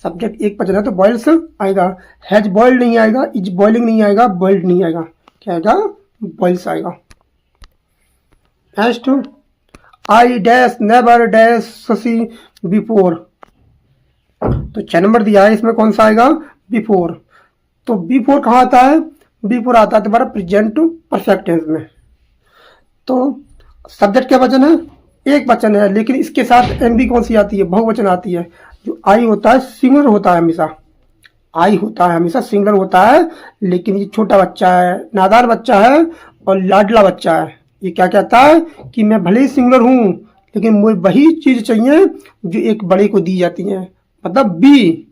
सब्जेक्ट एक वचन है तो बॉइल्स आएगा। हैज बॉइल्ड नहीं आएगा, इज बॉइलिंग नहीं आएगा, बॉइल्ड नहीं आएगा, क्या आएगा, बॉइल्स आएगा। Next, I dash never dash sushi before, तो 6 नंबर दिया है, इसमें कौन सा आएगा, बिफोर। तो बिफोर कहाँ आता है, बिफोर आता है तुम्हारा प्रेजेंट परफेक्ट टेंस में। तो सब्जेक्ट क्या वचन है, एक वचन है, लेकिन इसके साथ एम बी कौन सी आती है, बहुवचन आती है। जो आई होता है सिंगुलर होता है हमेशा, आई होता है हमेशा सिंगुलर होता है, लेकिन ये छोटा बच्चा है, नादान बच्चा है और लाडला बच्चा है, ये क्या कहता है कि मैं भले ही सिंगुलर हूं लेकिन मुझे वही चीज चाहिए जो एक बड़े को दी जाती है। मतलब बी,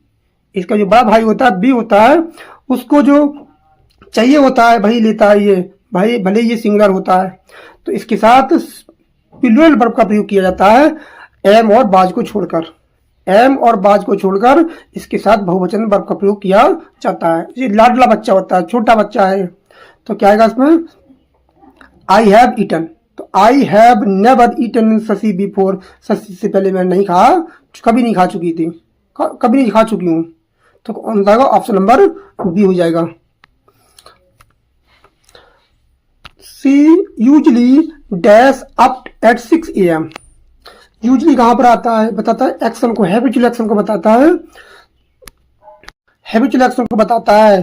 इसका जो बड़ा भाई होता है बी होता है, उसको जो चाहिए होता है वही लेता है ये, भाई भले ये सिंगुलर होता है। तो इसके साथ प्लूरल वर्ब का प्रयोग किया जाता है एम और बाज को छोड़कर, एम और बाज को छोड़कर इसके साथ बहुवचन वर्ब का प्रयोग किया जाता है। ये लाडला बच्चा होता है, छोटा बच्चा है। तो क्या आएगा इसमें, आई हैव ईटन, तो I have never eaten sushi before, sushi से पहले मैं नहीं खा, कभी नहीं खा चुकी थी, कभी नहीं खा चुकी हूँ। तो कौन जाएगा, ऑप्शन नंबर बी हो जाएगा। She usually dash up at 6 AM, usually कहां पर आता है, बताता है एक्शन को, हैबिचुअल एक्शन को बताता है, हैबिचुअल एक्शन को बताता है।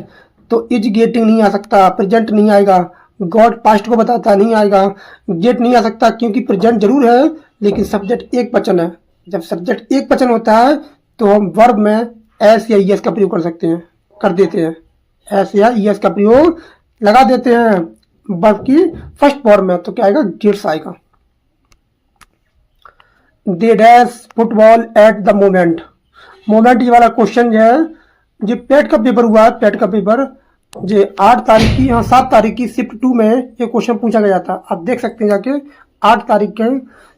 तो इज गेटिंग नहीं आ सकता, प्रेजेंट नहीं आएगा। गॉड पास्ट को बताता है, नहीं आएगा। गेट नहीं आ सकता क्योंकि प्रेजेंट जरूर है लेकिन सब्जेक्ट एक वचन है। जब सब्जेक्ट एक वचन होता है तो हम वर्ब में एस या ईएस का प्रयोग कर सकते हैं, कर देते हैं, एस या ईएस का प्रयोग लगा देते हैं वर्ब की फर्स्ट फॉर्म में। तो क्या आएगा, गेट्स आएगा। दे dash football eight the moment, moment ये वाला क्वेश्चन जो है, जो पेट का पेपर हुआ है, पेट का पेपर जो 8 तारीख की, हाँ 7 तारीख की शिफ्ट 2 में ये क्वेश्चन पूछा गया था। आप देख सकते हैं जाके 8 तारीख के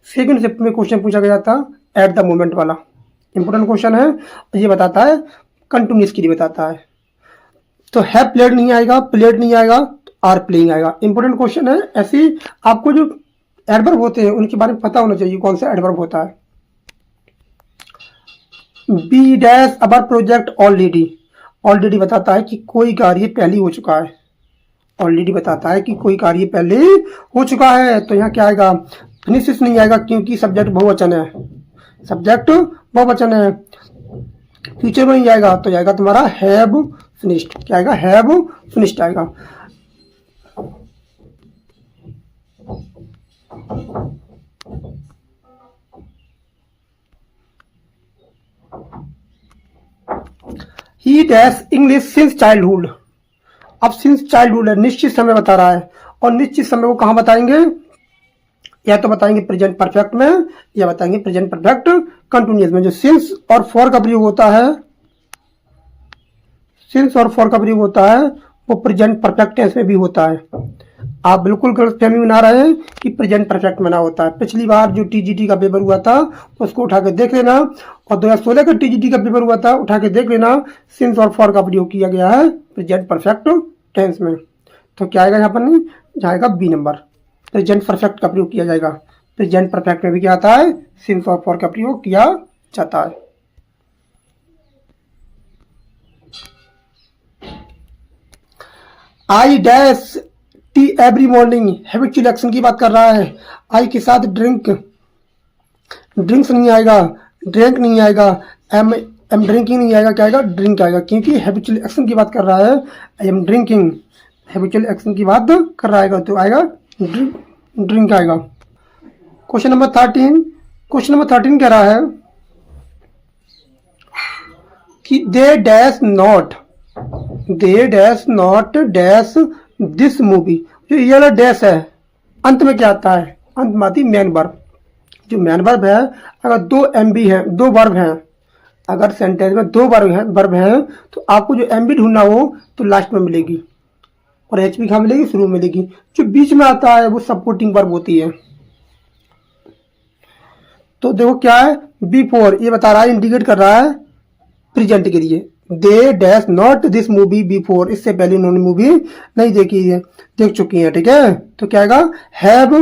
सेकंड शिफ्ट में क्वेश्चन पूछा गया था एट द मोमेंट वाला, इंपोर्टेंट क्वेश्चन है। ये बताता है कंटिन्यूस के लिए बताता है। तो है प्लेड नहीं आएगा, प्लेड नहीं आएगा, आर प्लेइंग आएगा। इंपोर्टेंट क्वेश्चन है। ऐसे आपको जो एडवर्ब होते हैं उनके बारे में पता होना चाहिए कौन सा एडवर्ब होता है। बी डैश अवर प्रोजेक्ट ऑलरेडी, ऑलरेडी बताता है कि कोई कार्य पहले हो चुका है, ऑलरेडी बताता है कि कोई कार्य पहले हो चुका है। तो यहाँ क्या आएगा, फिनिशेस नहीं आएगा क्योंकि सब्जेक्ट बहुवचन है, सब्जेक्ट बहुवचन है। फ्यूचर में नहीं आएगा तो जाएगा तुम्हारा हैव फिनिश्ड, क्या आएगा, हैव फिनिश्ड आएगा। He dash English since childhood, अब सिंस चाइल्डहुड है, निश्चित समय बता रहा है। और निश्चित समय को कहां बताएंगे, या तो बताएंगे प्रेजेंट परफेक्ट में या बताएंगे प्रेजेंट परफेक्ट कंटिन्यूअस में। जो सिंस और फॉर का प्रयोग होता है, सिंस और फॉर का प्रयोग होता है वो प्रेजेंट परफेक्ट टेंस में भी होता है। आप बिल्कुल गलतफहमी बना रहे हैं कि प्रेजेंट परफेक्ट में ना होता है। पिछली बार जो टीजीटी का पेपर हुआ था उसको उठा के देख लेना, और 2016 का टीजीटी का पेपर हुआ था उठा के देख लेना। सिंस और फॉर का प्रयोग किया गया है प्रेजेंट परफेक्ट टेंस में। तो क्या आएगा यहाँ पर, नहीं जाएगा बी नंबर, प्रेजेंट परफेक्ट का प्रयोग किया जाएगा। प्रेजेंट परफेक्ट में भी क्या आता है, सिंस और फॉर का प्रयोग किया जाता है। I dash T every morning, habitual action की बात कर रहा है। आई के साथ ड्रिंक, ड्रिंक्स नहीं आएगा, ड्रिंक नहीं आएगा, एम ड्रिंकिंग नहीं आएगा, क्या आएगा, ड्रिंक आएगा क्योंकि हैबिचुअल एक्शन की बात कर रहा है। I am drinking, habitual action की बात कर रहा है तो आएगा ड्रिंक आएगा। क्वेश्चन नंबर 13, क्वेश्चन नंबर 13 कह रहा है कि they dash not, they dash not dash this movie, जो ये वाला डैश है अंत में क्या आता है, अंत में आती मेन वर्ब। जो मेन वर्ब है, अगर 2 MB है, 2 वर्ब हैं, अगर सेंटेंस में 2 वर्ब हैं तो आपको जो MB ढूंढना हो तो लास्ट में मिलेगी, और HP कहाँ मिलेगी, शुरू में मिलेगी। जो बीच में आता है वो सपोर्टिंग वर्ब होती है। तो देखो क्या है, बिफोर ये बता रहा है, इंडिकेट कर रहा है प्रेजेंट के लिए। They dash not this movie before, इससे पहले उन्होंने मूवी नहीं देखी है, देख चुकी है, ठीक है। तो क्या आएगा, have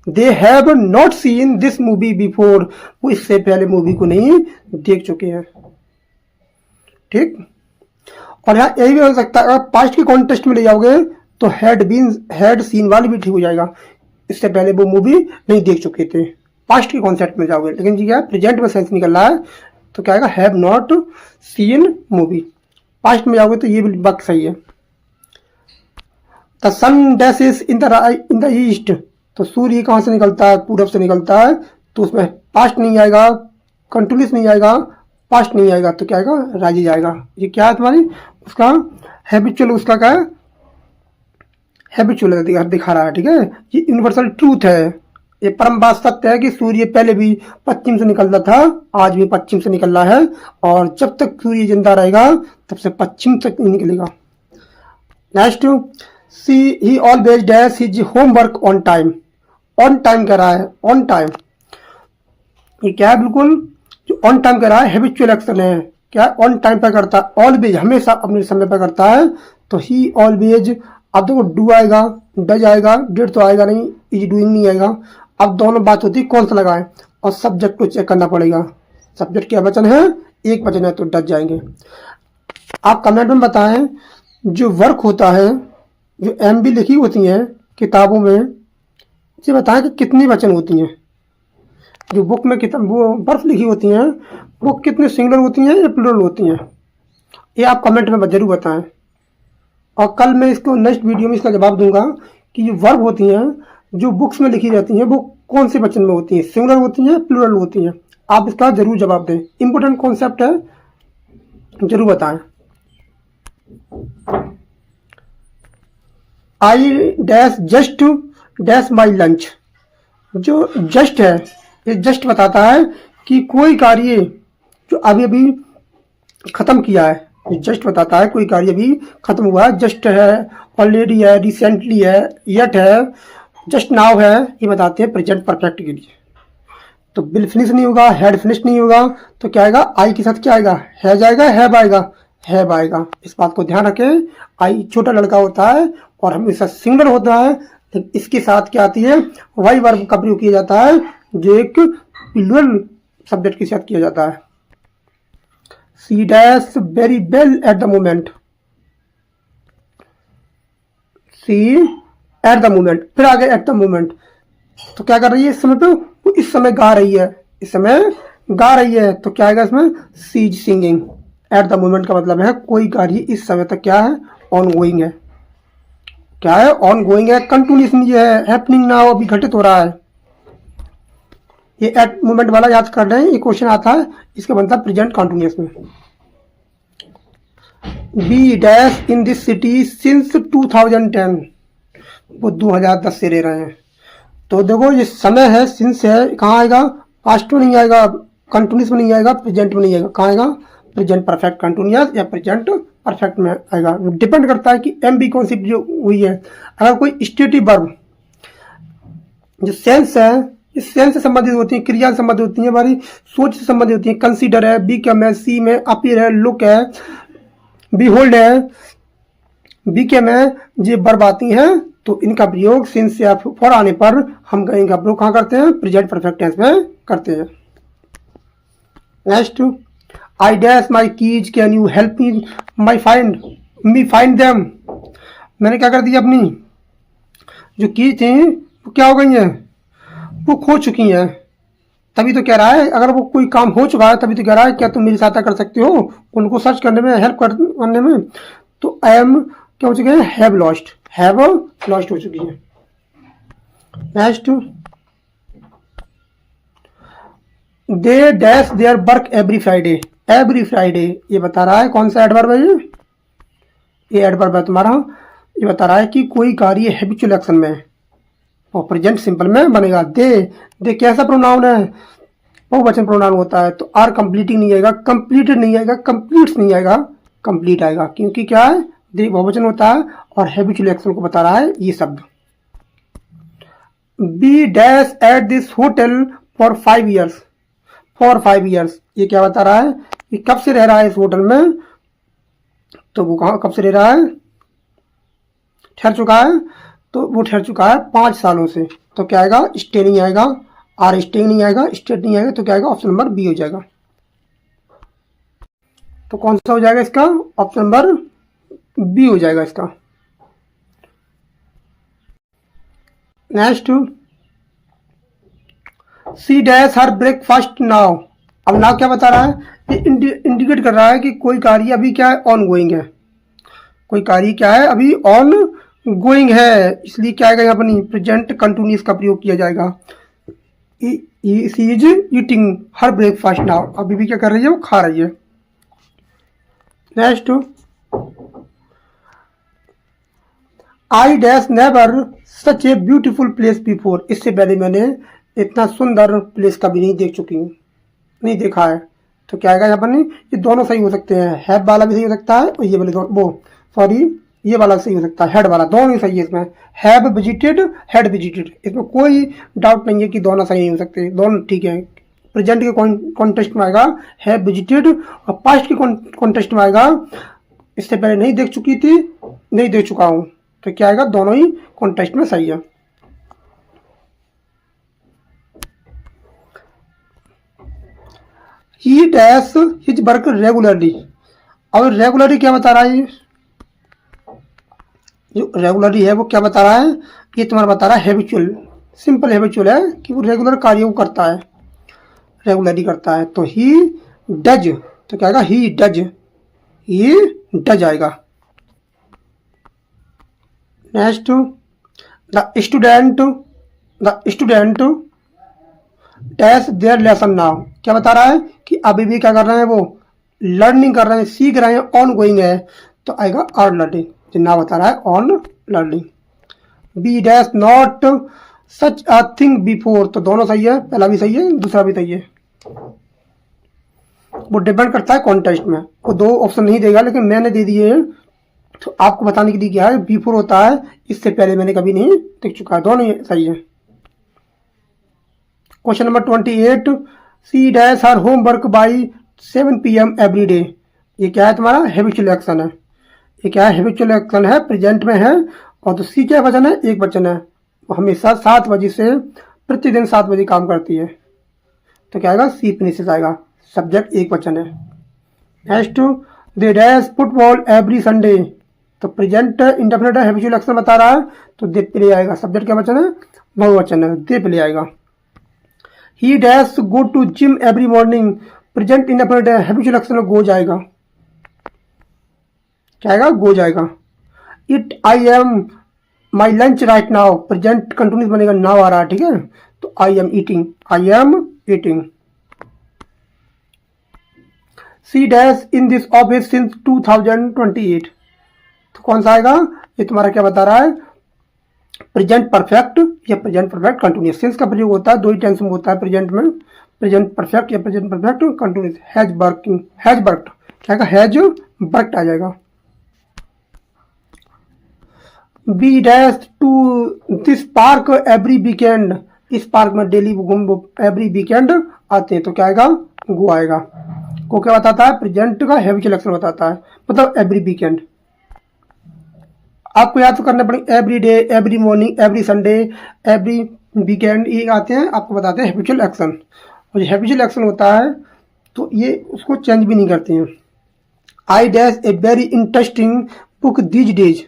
they have not seen this movie before, वो इससे पहले मूवी को नहीं देख चुके हैं, ठीक। और यहाँ यही भी हो सकता है, अगर पास्ट के कॉन्टेक्स्ट में ले जाओगे तो हैड सीन वाली भी ठीक हो जाएगा, इससे पहले वो मूवी नहीं देख चुके थे, पास्ट के कॉन्सेप्ट में जाओगे। लेकिन जी क्या प्रेजेंट में सेंस निकल रहा है, तो क्या आएगा, have not seen movie. Past में जाओगे तो ये भी बात सही है। The sun dashes in the east, तो सूर्य कहाँ से निकलता है, पूरब से निकलता है, तो उसमें पास्ट नहीं आएगा, कंटिन्यूस नहीं आएगा, पास्ट नहीं आएगा, तो क्या आएगा, राजी जाएगा। ये क्या है तुम्हारी, उसका हैबिचुअल, उसका क्या है, हैबिचुअल दिखा रहा है, ठीक है। ये यूनिवर्सल ट्रूथ है, ये परम बात सत्य है कि सूर्य पहले भी पश्चिम से निकलता था, आज भी पश्चिम से निकल रहा है, और जब तक सूर्य जिंदा रहेगा तब से पश्चिम तक नहीं निकलेगा। Next, see he always dash his homework on time. On time कह रहा है, ऑन टाइम, ये क्या है, बिल्कुल जो ऑन टाइम कह रहा है हैबिचुअल एक्शन है, क्या ऑन टाइम पे करता है, ऑलवेज हमेशा अपने समय पे करता है, तो ही ऑलवेज। अब देखो डू आएगा, डज आएगा, डिड तो आएगा नहीं, इज डूइंग नहीं आएगा। अब दोनों बात होती है कौन सा लगाए, और सब्जेक्ट को चेक करना पड़ेगा, सब्जेक्ट क्या वचन है, एक वचन है तो डज जाएंगे। आप कमेंट में बताएं, जो वर्क होता है, जो MB लिखी होती हैं किताबों में, ये बताएं कि कितनी वचन होती हैं, जो बुक में किताब वो बर्फ लिखी होती हैं वो कितने सिंगुलर होती हैं या प्लूरल होती हैं, ये आप कमेंट में जरूर बताएं। और कल मैं इसको नेक्स्ट वीडियो में इसका जवाब दूंगा कि ये वर्ब होती हैं जो बुक्स में लिखी रहती हैं वो कौन से वचन में होती हैं, सिंगुलर होती हैं, प्लूरल होती हैं। आप इसका जरूर जवाब दें, इंपॉर्टेंट कॉन्सेप्ट है, जरूर बताएं। I dash just dash my lunch, जो जस्ट है ये जस्ट बताता है कि कोई कार्य जो अभी अभी खत्म किया है, ये जस्ट बताता है कोई कार्य अभी खत्म हुआ है, जस्ट है, ऑलरेडी है, रिसेंटली है, येट है, जस्ट नाउ है, ये बताते हैं प्रेजेंट परफेक्ट के लिए। तो बिल फिनिश नहीं होगा, हेड फिनिश नहीं होगा, तो क्या आएगा, आई के साथ क्या आएगा, हैज आएगा, हैव आएगा, हैव आएगा। इस बात को ध्यान रखें, आई छोटा लड़का होता है और हमेशा सिंगुलर होता है, तो इसके साथ क्या आती है, वाई वर्ब का प्रयोग किया जाता है, जो एक प्लूरल सब्जेक्ट के साथ किया जाता है। She dash very well at the moment, she at the moment, फिर आगे एट द मोमेंट, तो क्या कर रही है इस समय पे, वो इस समय गा रही है, इस समय गा रही है, तो क्या आएगा इसमें, she is singing. At the moment का मतलब है कोई कार्य इस समय तक क्या है, ऑन गोइंग है, क्या है, ऑन गोइंग है, कंटिन्यूस नहीं है, हैपनिंग नाउ अभी घटित हो रहा है। ये एट मोमेंट वाला याद कर रहे हैं, ये क्वेश्चन आता है, इसका बनता है प्रेजेंट कंटिन्यूस में। We dash in this city since 2010, वो 2010 से रह रहे हैं। तो देखो ये समय है, सिंस है, कहाँ आएगा, पास्ट में नहीं आएगा, कंटिन्यूस में नहीं आएगा, प्रेजेंट में नहीं आएगा, कहाँ आएगा, प्रेजेंट परफेक्ट कंटिन्यूस या प्रेजेंट परफेक्ट में आएगा। डिपेंड करता है कि MB कौन सी जो हुई है। अगर कोई स्टेटिव वर्ब जो सेंस है, इस सेंस से संबंधित होती है, क्रिया से संबंधित होती है, हमारी सोच से संबंधित होती है, कंसीडर है, बिकम है, सी में अपीयर है, लुक है, बिहोल्ड है, बिकम है, ये वर्ब आती हैं, तो इनका प्रयोग सिंस या फॉर आने पर हम इनका प्रयोग कहाँ करते हैं, प्रेजेंट परफेक्ट टेंस में करते हैं। Next, I dash my keys can you help me find them, मैंने क्या कर दिया, अपनी जो कीज थी वो क्या हो गई हैं, वो खो चुकी हैं। तभी तो कह रहा है, अगर वो कोई काम हो चुका है तभी तो कह रहा है क्या तुम मेरी सहायता कर सकते हो उनको सर्च करने में, हेल्प करने में। तो आई एम क्या हो चुके हैं, हैव लॉस्ट हो चुकी है। Next, they dash their work every Friday, ये बता रहा है कौन सा एडवर्ब है, ये ये एडवर्ब है तुम्हारा, ये बता रहा है कि कोई कार्य हैबिचुअल एक्शन में है और प्रेजेंट सिंपल में बनेगा। दे कैसा प्रोनाउन है, बहुवचन प्रोनाउन होता है, तो आर कंप्लीटिंग नहीं आएगा, कंप्लीटेड नहीं आएगा, कंप्लीट्स नहीं आएगा, कंप्लीट आएगा, क्योंकि क्या है, दे बहुवचन होता है और हैबिचुअल एक्शन को बता रहा है ये शब्द। We dash at this hotel for 5 years, for 5 years, ये क्या बता रहा है कि कब से रह रहा है इस होटल में, तो वो कहाँ कब से रह रहा है, ठहर चुका है, तो वो ठहर चुका है 5 सालों से, तो क्या आएगा, स्टे नहीं आएगा, आर स्टे नहीं आएगा, स्टेट नहीं आएगा, तो क्या आएगा, ऑप्शन नंबर बी हो जाएगा। तो कौन सा हो जाएगा इसका, ऑप्शन नंबर बी हो जाएगा इसका। Next, she dash her breakfast now. अब नाउ क्या बता रहा है, ये इंडिकेट कर रहा है कि कोई कार्य अभी क्या है, ऑन गोइंग है, कोई कार्य क्या है, अभी ऑन गोइंग है, इसलिए क्या आएगा यहाँ पर, प्रेजेंट कंटिन्यूअस का प्रयोग किया जाएगा। She is eating her breakfast now, अभी भी क्या कर रही है, वो खा रही है। Next, I dash never such a beautiful place before, इससे पहले मैंने इतना सुंदर प्लेस कभी नहीं देख चुकी हूँ, नहीं देखा है, तो क्या आएगा यहाँ पर, नहीं, ये दोनों सही हो सकते हैं, हैव वाला भी सही हो सकता है और ये वाले वो सॉरी ये वाला सही हो सकता है, हेड वाला, दोनों ही सही है इसमें, हैव विजिटेड, हेड विजिटेड, इसमें कोई डाउट नहीं है कि दोनों सही नहीं हो सकते, दोनों ठीक है। प्रेजेंट के कॉन्टेक्स्ट में आएगा हैव विजिटेड और पास्ट के कॉन्टेक्स्ट में आएगा इससे पहले नहीं देख चुकी थी, नहीं देख चुका हूँ, तो क्या आएगा, दोनों ही कॉन्टेक्स्ट में सही है। ही डैश हिज वर्क रेगुलरली, और रेगुलरली क्या बता रहा है, जो रेगुलरली है वो क्या बता रहा है, ये तुम्हारा बता रहा है हैबिचुअल, सिंपल हैबिचुअल है कि वो रेगुलर कार्यों को करता है, रेगुलरली करता है, तो ही डज, तो क्या आएगा, ही डज आएगा। Next, the student dash there lesson now, क्या बता रहा है कि अभी भी क्या कर रहे हैं, वो लर्निंग कर रहे हैं, सीख रहे हैं, ऑन गोइंग है, तो आएगा आर लर्निंग, जो ना बता रहा है on learning. We dash not such a thing before, तो दोनों सही है, पहला भी सही है, दूसरा भी सही है, वो डिपेंड करता है कॉन्टेक्स्ट में, वो दो ऑप्शन नहीं देगा, लेकिन मैंने दे दिए हैं तो आपको बताने के लिए क्या है, बिफोर होता है, इससे पहले मैंने कभी नहीं देख चुका है, दोनों सही है। Question number 28, she dash her homework by 7 PM every day, ये क्या है, तुम्हारा हैबिचुअल एक्शन है, ये क्या है, हैबिचुअल एक्शन है, प्रेजेंट में है, और तो सी क्या वचन है, एक वचन है, वो हमेशा 7 बजे से प्रतिदिन 7 बजे काम करती है, तो क्या आएगा, सी फिनिशेस आएगा, सब्जेक्ट एक वचन है। नेक्स्ट, दे डैश फुटबॉल एवरी संडे, तो प्रेजेंट इंडेफिनिट है, हैबिचुअल एक्शन बता रहा है, तो दे पे आएगा, सब्जेक्ट क्या वचन है, बहुवचन है, दे पे आएगा। He dash go to gym every morning, present indefinite है, हैबिचुअल एक्शन गो जाएगा, क्या आएगा, गो जाएगा। Eat I am my lunch right now, present continuous बनेगा, नाउ आ रहा है, ठीक है, तो I am eating, I am eating. She dash in this office since 2028, तो कौन सा आएगा, ये तुम्हारा क्या बता रहा है, प्रेजेंट परफेक्ट या प्रेजेंट परफेक्ट कंटिन्यूस, सिंस का प्रयोग होता है, दो ही टेंस में होता है प्रेजेंट में, प्रेजेंट परफेक्ट या present perfect continuous. Has working, has worked, क्या आएगा, हैज वर्कड आ जाएगा। We dash to this park every weekend, इस पार्क में डेली एवरी वीकेंड आते हैं, तो क्या आएगा, गो आएगा। को क्या बताता है, प्रेजेंट का हैबिचुअल एक्शन बताता है, मतलब एवरी वीकेंड। आपको याद तो करना पड़ेगा, every day, every morning, every Sunday, every weekend, ये आते हैं, आपको बताते हैं हैबिचुअल एक्शन। और जो हैबिचुअल एक्शन होता है तो ये उसको चेंज भी नहीं करते हैं। I dash a very interesting book these days,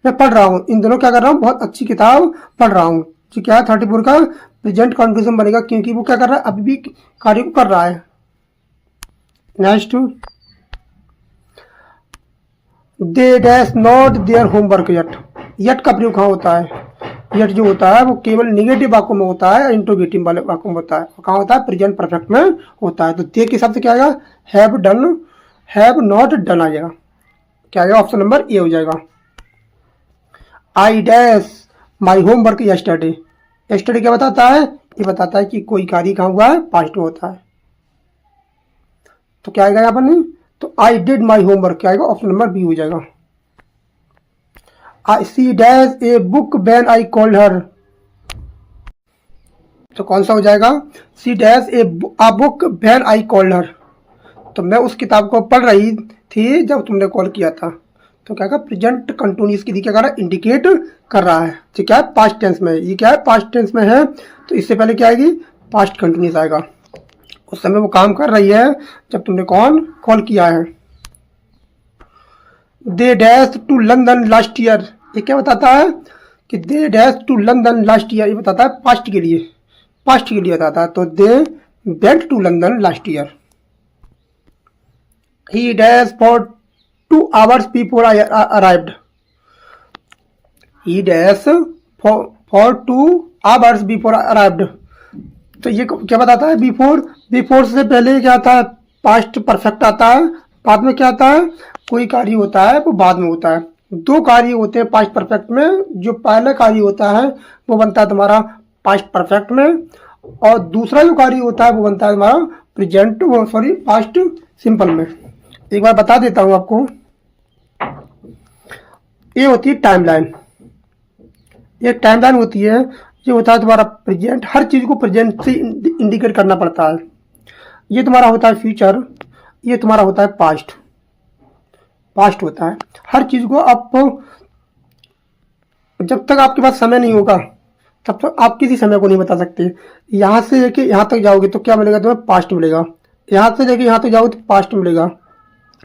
मैं पढ़ रहा हूँ, इन दोनों क्या कर रहा हूँ, बहुत अच्छी किताब पढ़ रहा हूँ, जो क्या है 34 का प्रेजेंट कंक्लूजन बनेगा, क्योंकि वो क्या कर रहा है, अभी भी कार्य को कर रहा है। Next, they dash not their homework yet, yet का प्रयोग कहाँ होता है, येट जो होता है वो केवल निगेटिव वाक्यों में होता है, इंट्रोगेटिव वाले वाक्यों में होता है, कहाँ होता है, प्रेजेंट परफेक्ट में होता है, तो दे के हिसाब से क्या आएगा, have done, have not done आ जाएगा, क्या आएगा? ऑप्शन नंबर ए हो जाएगा। I dash my homework yesterday. Yesterday क्या बताता है? ये बताता है कि कोई कार्य कहाँ हुआ है? पास्ट में होता है। तो क्या आएगा यहाँ पर? नहीं तो आई डिड माई होमवर्क क्या आएगा? ऑप्शन नंबर बी हो जाएगा। I she dash a book when I called her. तो कौन सा हो जाएगा? She dash a book when I called her. तो मैं उस किताब को पढ़ रही थी जब तुमने कॉल किया था। तो क्या प्रेजेंट कंटिन्यूअस की क्या कर रहा है? इंडिकेट कर रहा है। तो क्या है? पास्ट टेंस में। ये क्या है? पास्ट टेंस में है, तो इससे पहले क्या आएगी? पास्ट कंटिन्यूअस आएगा। उस समय वो काम कर रही है जब तुमने कॉल किया है। They dash to London last year. ये क्या बताता है? कि they dash to London last year. ये बताता है पास्ट के लिए, पास्ट के लिए बताता है। तो they went to London last year. He dash for 2 hours before I arrived. He dash for 2 hours before I arrived. तो ये क्या बताता है? बिफोर से पहले क्या आता है? पास्ट परफेक्ट आता है। बाद में क्या आता है? कोई कार्य होता है वो बाद में होता है। दो कार्य होते हैं पास्ट परफेक्ट में। जो पहला कार्य होता है वो बनता है तुम्हारा पास्ट परफेक्ट में, और दूसरा जो कार्य होता है वो बनता है तुम्हारा पास्ट सिंपल में। एक बार बता देता हूं आपको। ये होती है टाइमलाइन। ये टाइमलाइन होती है, ये होता है तुम्हारा प्रेजेंट। हर चीज को प्रेजेंट से इंडिकेट करना पड़ता है। ये तुम्हारा होता है फ्यूचर, ये तुम्हारा होता है पास्ट होता है। हर चीज को आप जब तक आपके पास समय नहीं होगा तब तक आप किसी समय को नहीं बता सकते। यहां से लेके यहां तक जाओगे तो क्या मिलेगा तुम्हें? पास्ट मिलेगा। यहां से लेके यहां तक जाओगे तो पास्ट मिलेगा।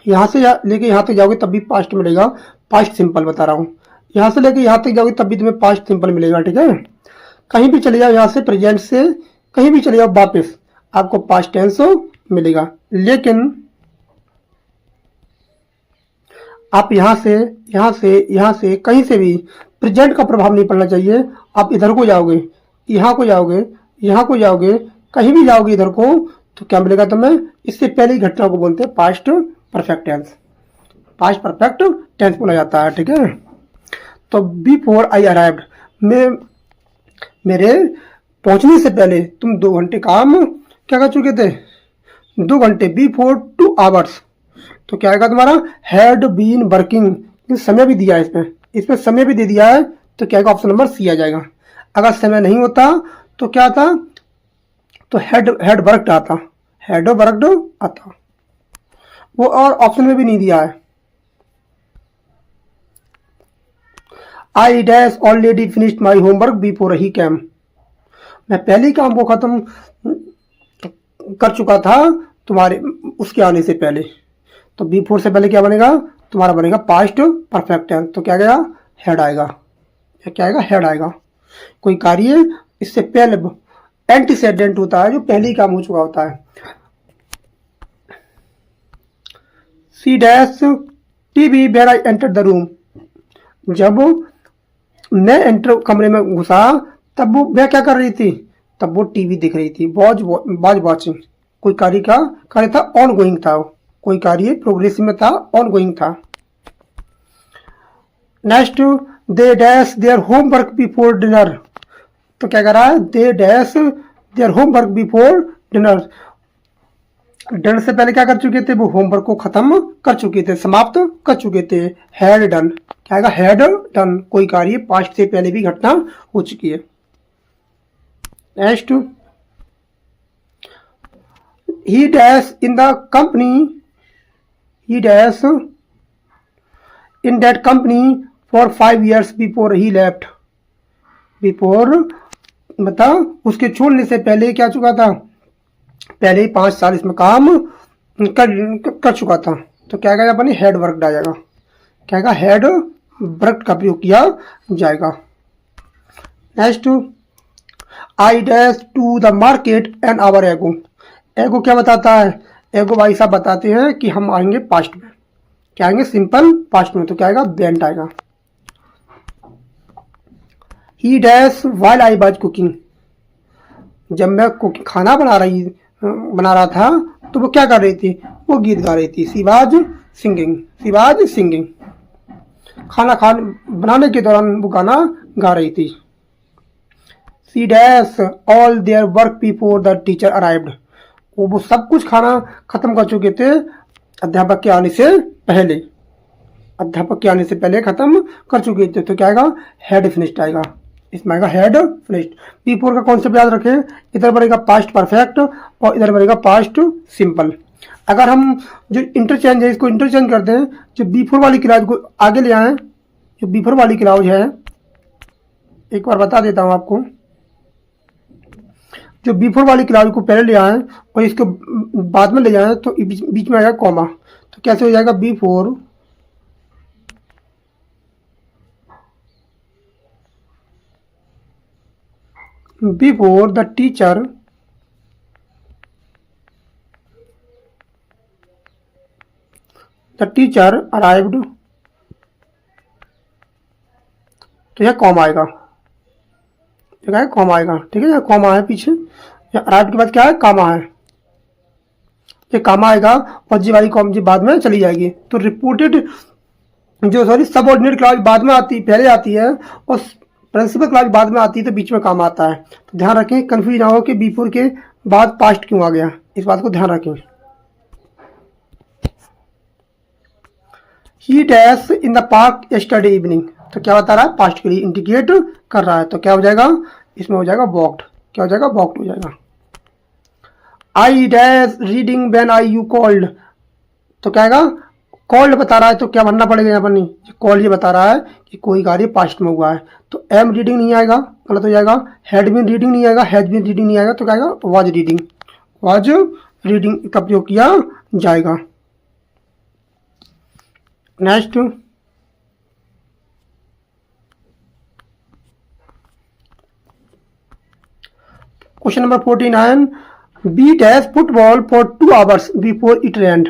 यहां से लेके यहां तक जाओगे तब भी पास्ट मिलेगा। पास्ट सिंपल बता रहा हूं। यहां से लेके यहां तक जाओगे तब भी तुम्हें पास्ट सिंपल मिलेगा। ठीक है? कहीं भी चले जाओ, यहां से प्रेजेंट से कहीं भी चले जाओ वापस, आपको पास्ट टेंस मिलेगा। लेकिन आप यहां से कहीं से भी प्रेजेंट का प्रभाव नहीं पड़ना चाहिए। आप इधर को जाओगे, यहां को जाओगे, कहीं भी जाओगे इधर को, तो क्या मिलेगा तुम्हें? इससे पहले ही घटना को बोलते हैं past perfect tense. Past perfect tense बोला जाता है। ठीक है? तो बिफोर आई अराइव्ड में मेरे पहुंचने से पहले तुम 2 घंटे काम क्या कर चुके थे? 2 घंटे। Before 2 hours। तो क्या आएगा तुम्हारा? Had been working. समय भी दिया है इसमें समय भी दे दिया है। तो क्या आएगा? ऑप्शन नंबर सी आ जाएगा। अगर समय नहीं होता तो क्या आता? तो हैड वर्कड आता, हैड वर्कड आता। वो और ऑप्शन में भी नहीं दिया है। I dash already finished my homework before he cam. मैं पहले ही काम को खत्म कर चुका था तुम्हारे उसके आने से पहले। तो बिफोर से पहले क्या बनेगा? तुम्हारा बनेगा पास्ट परफेक्ट टेंस। तो क्या आएगा? हेड आएगा। क्या आएगा? हेड आएगा। कोई कार्य इससे पहले एंटीसेडेंट होता है, जो पहले ही काम हो चुका होता है। She dash TV where I enter the room. जब मैं कमरे में घुसा तब वो मैं क्या कर रही थी? तब वो टीवी दिख रही थी। Watch watching. कोई कार्य था, ऑन गोइंग था। कोई कार्य प्रोग्रेसिव में था, ऑन गोइंग था। Next, they dash their homework before dinner. तो क्या कर रहा है? They dash their homework before dinner. Done से पहले क्या कर चुके थे? वो होमवर्क को खत्म कर चुके थे, समाप्त कर चुके थे। Had done. क्या आएगा? Had done. कोई कार्य पास्ट से पहले भी घटना हो चुकी है। Next, he dash in the company, he dash in that company for 5 years before he left. Before बताओ, उसके छोड़ने से पहले क्या चुका था? पहले ही 5 साल इसमें काम कर चुका था। तो क्या कहेगा अपनी? हेड वर्क आ जाएगा। क्या कहेगा? हेड वर्क का प्रयोग किया जाएगा। Next, I dash to the market an hour ago. Ago क्या बताता है? एगो भाई साहब बताते हैं कि हम आएंगे पास्ट में। क्या आएंगे? सिंपल पास्ट में। तो क्या आएगा? वेंट आएगा। He dash while I was cooking. जब मैं खाना बना रहा था तो वो क्या कर रही थी? वो गीत गा रही थी। She was singing, she was singing. खाना बनाने के दौरान वो गाना गा रही थी। She dash all their work before the teacher arrived. वो सब कुछ खाना खत्म कर चुके थे अध्यापक के आने से पहले, अध्यापक के आने से पहले खत्म कर चुके थे। तो क्या आएगा, हैड फिनिश्ड आएगा, इसमें आएगा हैड फिनिश्ड। बिफोर का कॉन्सेप्ट याद रखें, इधर बनेगा पास्ट परफेक्ट और इधर बनेगा पास्ट सिंपल। अगर हम जो इंटरचेंज है इसको इंटरचेंज करते हैं, जो बिफोर वाली क्लॉज को आगे ले आए, जो बिफोर वाली क्लॉज है एक बार बता देता हूं आपको, जो बिफोर वाली क्लॉज को पहले ले आए और इसको बाद में ले जाए तो बीच में आएगा कॉमा। तो कैसे हो जाएगा, before before the teacher arrived, तो यह कॉमा आएगा, ठीक है, कॉमा आएगा, ठीक है, यह कॉमा है पीछे, या अराइव्ड के बाद क्या है, कामा है, ये कामा आएगा और जी वाली कॉम जी बाद में चली जाएगी। तो रिपोर्टेड सबऑर्डिनेट क्लॉज बाद में आती, पहले आती है, और प्रिंसिपल क्लॉज बाद में आती है, तो बीच में काम आता है। तो ध्यान रखें, कंफ्यूज ना हो कि बिफोर के बाद पास्ट क्यों आ गया, इस बात को ध्यान रखें। ही dash in the park yesterday evening, तो क्या बता रहा है, पास्ट के लिए इंडिकेट कर रहा है। तो क्या हो जाएगा, इसमें हो जाएगा वॉकड, क्या हो जाएगा, वॉकड हो जाएगा। I dash reading when I you called, तो क्या आएगा, कॉल्ड बता रहा है, तो क्या बनना पड़ेगा यहाँ पर, नहीं, कॉल्ड ये बता रहा है कि कोई कार्य पास्ट में हुआ है, तो एम रीडिंग नहीं आएगा, गलत हो जाएगा। हैड बीन रीडिंग नहीं आएगा, हैज बीन रीडिंग नहीं आएगा, तो क्या आएगा, वाज रीडिंग, वाज रीडिंग का प्रयोग किया जाएगा। Next, question number 49, we dash football for 2 hours before it rained,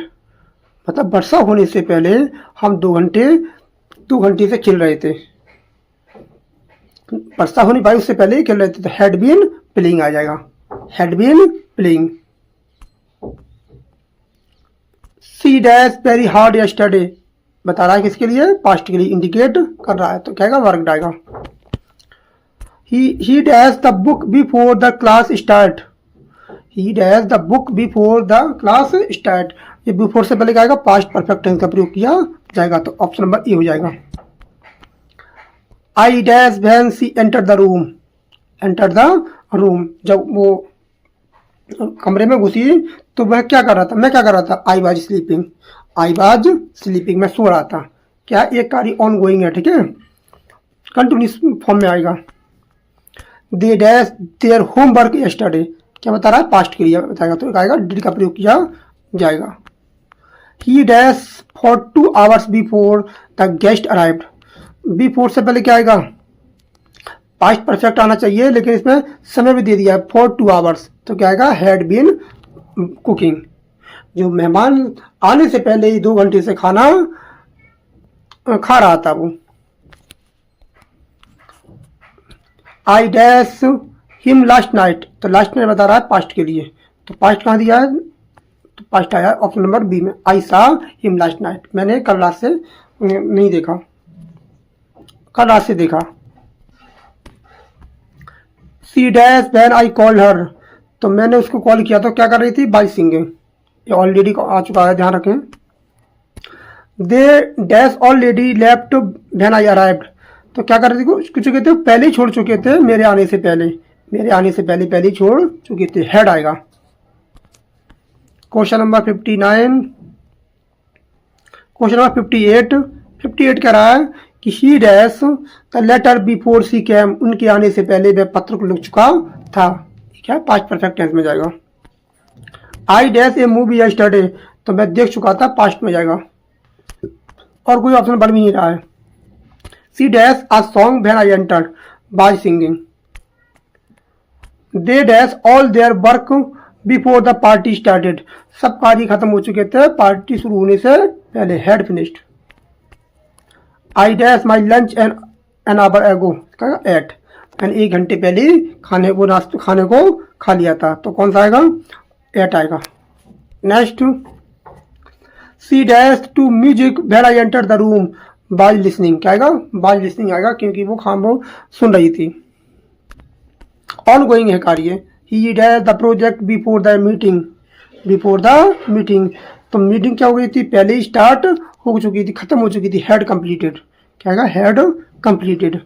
मतलब वर्षा होने से पहले हम 2 घंटे से खेल रहे थे, वर्षा होने पाई उससे पहले ही खेल रहे थे, तो हैड बीन प्लेइंग आ जाएगा, had been playing. She dash very hard yesterday, बता रहा है किसके लिए, पास्ट के लिए इंडिकेट कर रहा है, तो क्या आएगा, वर्कड आएगा। He dash the book before the class start, he dash the book before the class start, ये बिफोर से पहले क्या आएगा, पास्ट परफेक्ट टेंस का प्रयोग किया जाएगा, तो ऑप्शन नंबर ए हो जाएगा। I dash when she enter the room, enter the room, जब वो कमरे में घुसी तो वह क्या कर रहा था, मैं क्या कर रहा था, I was sleeping, I was sleeping, मैं सो रहा था। क्या एक कार्य ऑन गोइंग है, ठीक है, कंटिन्यूस फॉर्म में आएगा। They dash their homework yesterday, क्या बता रहा है, पास्ट के लिए बताएगा, तो आएगा डिड का प्रयोग किया जाएगा। ही dash for 2 hours before the guest arrived, before से पहले क्या आएगा, पास्ट परफेक्ट आना चाहिए, लेकिन इसमें समय भी दे दिया है, फॉर 2 आवर्स, तो क्या आएगा, हैड बीन कुकिंग, जो मेहमान आने से पहले ही 2 घंटे से खाना खा रहा था वो। I dash him last night, तो लास्ट नाइट बता रहा है पास्ट के लिए, तो पास्ट कहाँ दिया है, तो पास्ट आया ऑप्शन नंबर बी में, आई सा हिम लास्ट नाइट, मैंने कल रात से नहीं देखा, कल रात से देखा। She dash when I called her, तो मैंने उसको कॉल किया तो क्या कर रही थी, बाय सिंगिंग, ये ऑलरेडी आ चुका है, ध्यान रखें। They dash already left when I arrived, तो क्या कर रही थी, चुके थे, पहले ही छोड़ चुके थे, मेरे आने से पहले, मेरे आने से पहले पहले ही छोड़ चुके थे, हेड आएगा। क्वेश्चन नंबर 59, क्वेश्चन नंबर 58 कह रहा है कि he dash the letter before she came, उनके आने से पहले वह पत्र को लिख चुका था, क्या पास्ट परफेक्ट टेंस में जाएगा। I dash A movie yesterday, तो मैं देख चुका था, पास्ट में जाएगा, और कोई ऑप्शन बन भी नहीं रहा है। She dash a song when I entered by singing, they dash all their work before the party started, सब कार्य खत्म हो चुके थे पार्टी शुरू होने से पहले, had finished. I dash my lunch an hour ago, ate, मैंने 1 घंटे पहले खाने को खा लिया था, तो कौन सा आएगा, एट आएगा। Next, she dash to music when I enter the room was listening, क्या आएगा? बाज लिसनिंग आएगा, क्योंकि वो खामोश सुन रही थी। ऑन गोइंग है कार्य। ही dash the project before the meeting, before the meeting, तो मीटिंग क्या हो गई थी? पहले ही स्टार्ट हो चुकी थी, खत्म हो चुकी थी। हैड कंप्लीटेड, क्या आएगा? Had completed.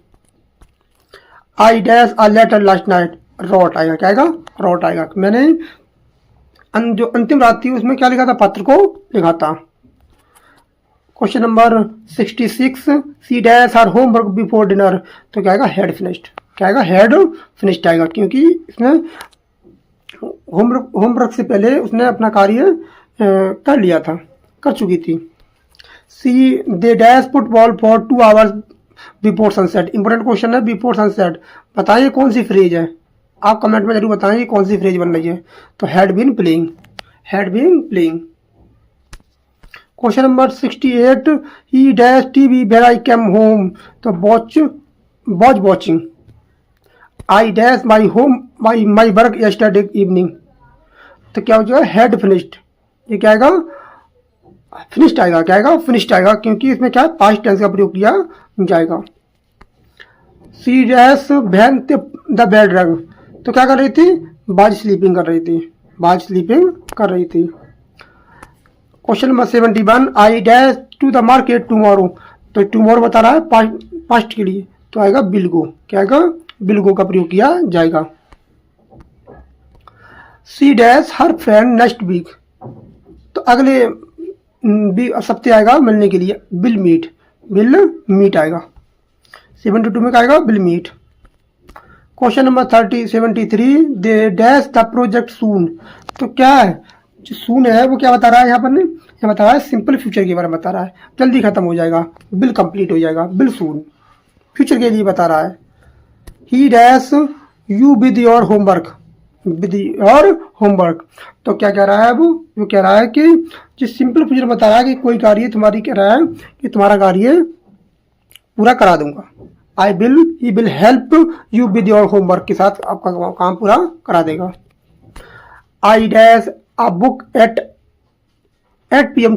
I dash a letter last night, wrote आएगा, क्या आएगा? रॉट आएगा। मैंने जो अंतिम रात थी उसमें क्या लिखा था? पत्र को लिखा था। Question number 66, she dash her homework before dinner, तो क्या आएगा? हैड फिनिश्ड, क्या आएगा? हैड फिनिश्ड आएगा, क्योंकि इसने होमवर्क से पहले उसने अपना कार्य कर लिया था, कर चुकी थी। C they dash football for 2 hours before sunset, important question है। बिफोर सनसेट, बताइए कौन सी फ्रेज है? आप कमेंट में जरूर बताएं कौन सी फ्रेज बन रही है। तो had been playing, had been playing. Question number 68, he dash TV when I came home, तो watch watching. I dash my home my work yesterday evening, तो क्या हो जाएगा? Had finished. ये क्या आएगा? फिनिश्ड आएगा, क्या आएगा? फिनिश्ड आएगा, क्योंकि इसमें क्या है? पास्ट टेंस का प्रयोग किया जाएगा। She dash when the bell rang, तो क्या कर रही थी? बाज स्लीपिंग कर रही थी, बाज स्लीपिंग कर रही थी। Question number 71, I dash to the market tomorrow, तो टुमारो बता रहा है पास्ट के लिए, तो आएगा विल गो, क्या आएगा? विल गो का प्रयोग किया जाएगा। She dash her friend next week, तो अगले सप्ताह आएगा मिलने के लिए, विल मीट, विल मीट आएगा। 72 में क्या आएगा? Will meet. Question number 73, they dash the project soon, तो क्या है? जो सून है वो क्या बता रहा है यहाँ पर? ने ये बता रहा है सिंपल फ्यूचर के बारे में बता रहा है, जल्दी खत्म हो जाएगा, बिल कंप्लीट हो जाएगा, बिल सून, फ्यूचर के लिए बता रहा है। ही dash you with your homework, with your homework, तो क्या कह रहा है वो कह रहा है कि जो सिंपल फ्यूचर बता रहा है कि कोई कार्य तुम्हारी कह रहा है कि तुम्हारा कार्य पूरा करा दूंगा। He will help you with your homework के साथ आपका काम पूरा करा देगा। I dash a book at PM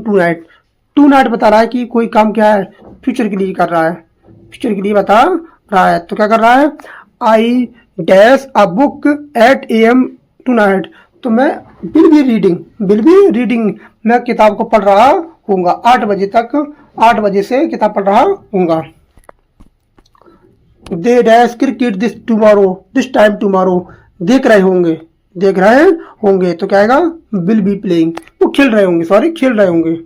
tonight बता रहा है कि कोई काम क्या है? फ्यूचर के लिए कर रहा है, फ्यूचर के लिए बता रहा है, तो क्या कर रहा है? I dash a book at AM tonight, तो मैं विल बी रीडिंग, मैं किताब को पढ़ रहा हूँगा 8 बजे तक, 8 बजे से किताब पढ़ रहा हूँगा। They dash cricket this time tomorrow, देख रहे होंगे, तो क्या आएगा? विल बी प्लेइंग, वो खेल रहे होंगे,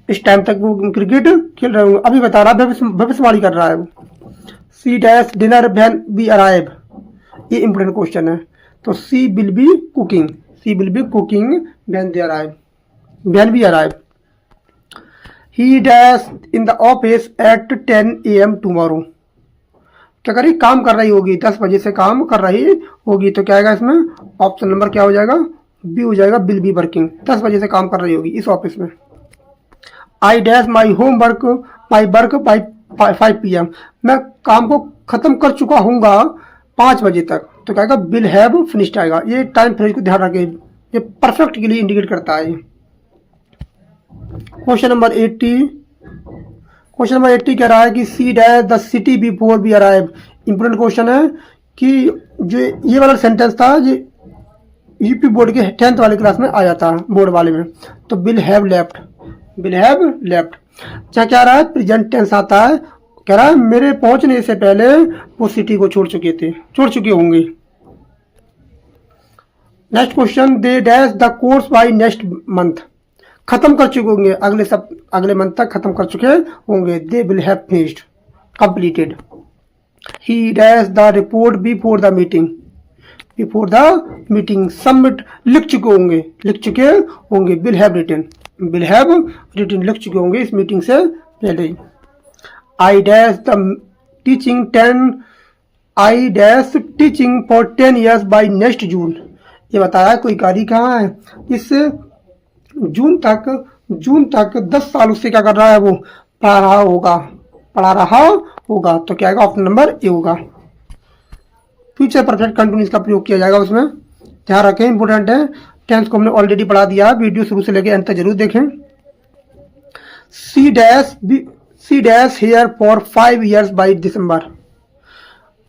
इस टाइम तक वो क्रिकेट खेल रहे होंगे, अभी बता रहा है, भविष्यवाणी कर रहा है वो। She dash dinner when we arrive, ये इंपोर्टेंट क्वेश्चन है, तो she will be cooking when we arrive. He dash in the office at 10 AM tomorrow, क्या करी? काम कर रही होगी, 10 बजे से काम कर रही होगी, तो क्या आएगा इसमें? ऑप्शन नंबर क्या हो जाएगा? बी हो जाएगा, विल बी वर्किंग, 10 बजे से काम कर रही होगी इस ऑफिस में। आई dash my work by 5 PM, मैं काम को खत्म कर चुका हूँगा 5 बजे तक, तो क्या आएगा? विल हैव फिनिश्ड आएगा। ये टाइम फ्रेज को ध्यान रखें, ये परफेक्ट के लिए इंडिकेट करता है। क्वेश्चन नंबर 80 कह रहा है कि she dash the city before we arrive, important question है कि जो ये वाला सेंटेंस था ये यूपी बोर्ड के 10th वाले क्लास में आया था, बोर्ड वाले में, तो विल हैव लेफ्ट, क्या रहा है? प्रेजेंट टेंस आता है, कह रहा है मेरे पहुंचने से पहले वो सिटी को छोड़ चुके होंगे। Next question, they dash the course by next month, खत्म कर चुके होंगे, अगले मंथ तक खत्म कर चुके होंगे, दे will have finished completed. He dash the report before the meeting submit, लिख चुके होंगे, विल हैव रिटन लिख चुके होंगे इस मीटिंग से पहले। I dash teaching for 10 years by next June, ये बताया कोई कार्य कहाँ है? इस जून तक 10 साल उससे क्या कर रहा है? वो पढ़ा रहा होगा, तो क्या आएगा? ऑप्शन नंबर ए होगा। फ्यूचर परफेक्ट कंटिन्यूस का प्रयोग किया जाएगा उसमें, ध्यान रखें, इंपोर्टेंट है। टेंस को हमने ऑलरेडी पढ़ा दिया, वीडियो शुरू से लेकर अंत तक जरूर देखें। She dash here for 5 years by December.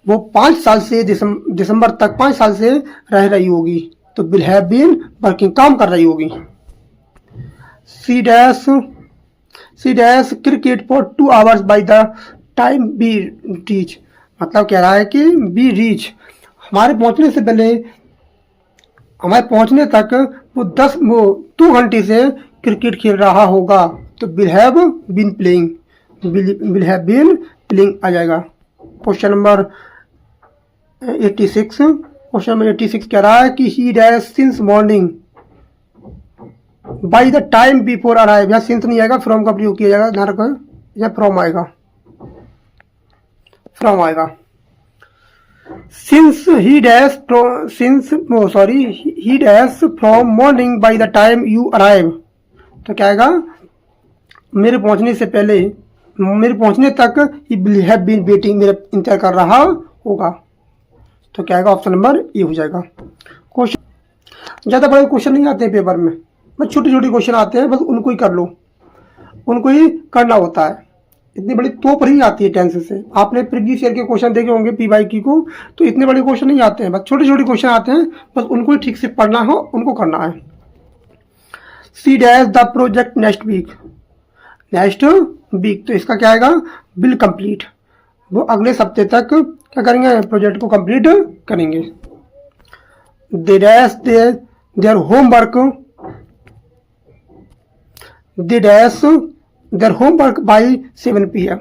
वो 5 साल से दिसंबर तक 5 साल से रह रही होगी, तो विल हैव बीन वर्किंग, काम कर रही होगी। She dash cricket for 2 hours by the time we reach. मतलब कह रहा है कि बी रीच, हमारे पहुंचने तक वो 2 घंटे से क्रिकेट खेल रहा होगा, तो will have been playing, will have been playing आ जाएगा। क्वेश्चन नंबर 86 कह रहा है कि he dash since morning by the time before arrive. यहाँ सिंस नहीं आएगा, फ्रॉम का प्रयोग किया जाएगा, ध्यान रखो, या फ्रॉम आएगा, Since he dash from morning by the time you arrive। तो क्या आएगा, मेरे पहुंचने तक he will have been waiting, मेरा इंतजार कर रहा होगा। तो क्या आएगा, ऑप्शन नंबर ए हो जाएगा। क्वेश्चन ज़्यादा बड़े क्वेश्चन नहीं आते हैं पेपर में, बस छोटे छोटे क्वेश्चन आते हैं, बस उनको ही कर लो, उनको ही करना होता है। इतनी बड़ी तोप नहीं आती है टेंस से। आपने प्रीवियस ईयर के क्वेश्चन देखे होंगे PYQ को, तो इतने बड़े क्वेश्चन नहीं आते हैं, बस छोटे छोटे क्वेश्चन आते हैं, बस उनको ही ठीक से पढ़ना हो, उनको करना है। She dash the project next week, तो इसका क्या आएगा, विल कंप्लीट, वो अगले हफ्ते तक क्या करेंगे, प्रोजेक्ट को कंप्लीट करेंगे। They dash their homework by 7 PM।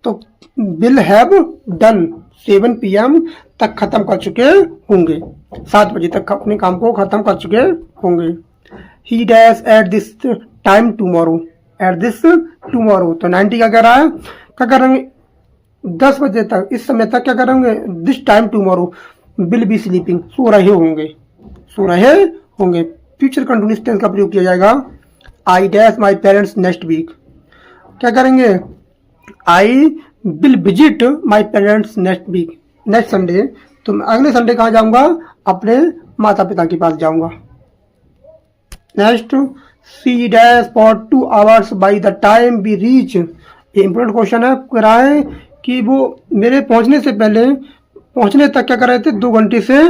तो विल हैव डन 7 PM तक खत्म कर चुके होंगे, 7 बजे तक अपने काम को खत्म कर चुके होंगे। ही dash at this time tomorrow, तो 90 का कह रहा है, क्या करेंगे, 10 बजे तक, इस समय तक क्या करेंगे, this time tomorrow will be sleeping, सो रहे होंगे। फ्यूचर कंटिन्यूअस टेंस का प्रयोग किया जाएगा। I dash my parents next week, क्या करेंगे, I will visit my parents next Sunday, तो मैं अगले संडे कहाँ जाऊंगा, अपने माता पिता के पास जाऊंगा। Next, she dash for 2 hours by the time we reach. ये इंपॉर्टेंट क्वेश्चन है, कह रहा है कि वो मेरे पहुंचने तक क्या कर रहे थे, 2 घंटे से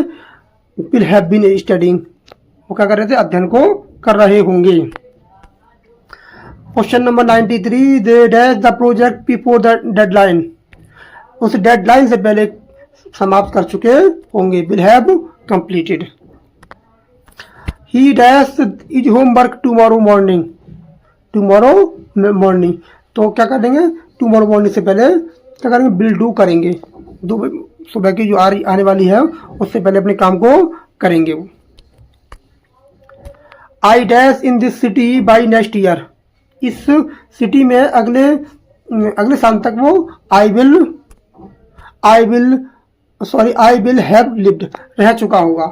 विल हैव बीन स्टडीइंग, वो क्या कर रहे थे, अध्ययन को कर रहे होंगे। Question number 93, they dash the project before the deadline, उस डेडलाइन से पहले समाप्त कर चुके होंगे, will have completed. He dash is homework tomorrow morning, तो क्या करेंगे, टुमारो मॉर्निंग से पहले क्या करेंगे, विल डू करेंगे, सुबह की जो आने वाली है उससे पहले अपने काम को करेंगे वो। I dash in this city by next year, इस सिटी में अगले साल तक वो आई विल हैव लिव्ड, रह चुका होगा,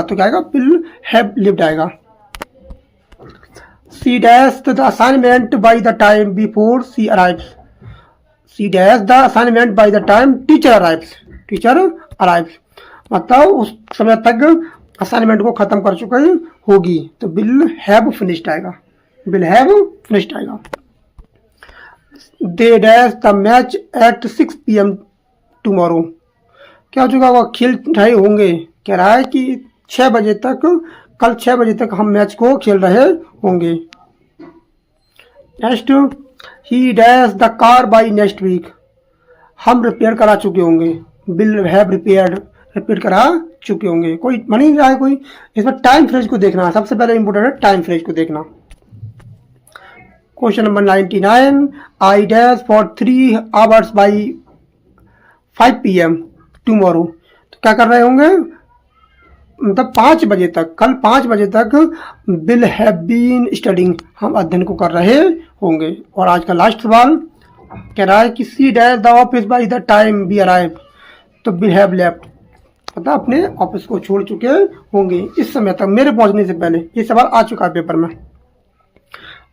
तो क्या आएगा, विल हैव लिव्ड आएगा। She dash the assignment by the time before she arrives, she dash the assignment by the time teacher arrives, मतलब उस समय तक असाइनमेंट को खत्म कर चुकी होगी, तो विल हैव फिनिश्ड आएगा। दे dash the match at 6 PM tomorrow, क्या हो चुका होगा, खेल रहे होंगे, कह रहा है कि कल 6 बजे तक हम मैच को खेल रहे होंगे। Next, he dash the car by next week, हम रिपेयर करा चुके होंगे, विल हैव रिपेयर करा चुके होंगे। कोई बन ही रहा है, कोई इसमें टाइम फ्रेज को देखना है, सबसे पहले इंपोर्टेंट है टाइम फ्रेज को देखना। Question number 99, I dash for 3 hours by 5 PM tomorrow, तो क्या कर रहे होंगे, मतलब 5 बजे तक, कल 5 बजे तक विल हैव बीन स्टडिंग, हम अध्ययन को कर रहे होंगे। और आज का लास्ट सवाल कह रहा है कि she dash the office by the time we arrive, तो विल हैव लेफ्ट, मतलब अपने ऑफिस को छोड़ चुके होंगे इस समय तक, मेरे पहुंचने से पहले। ये सवाल आ चुका है पेपर में।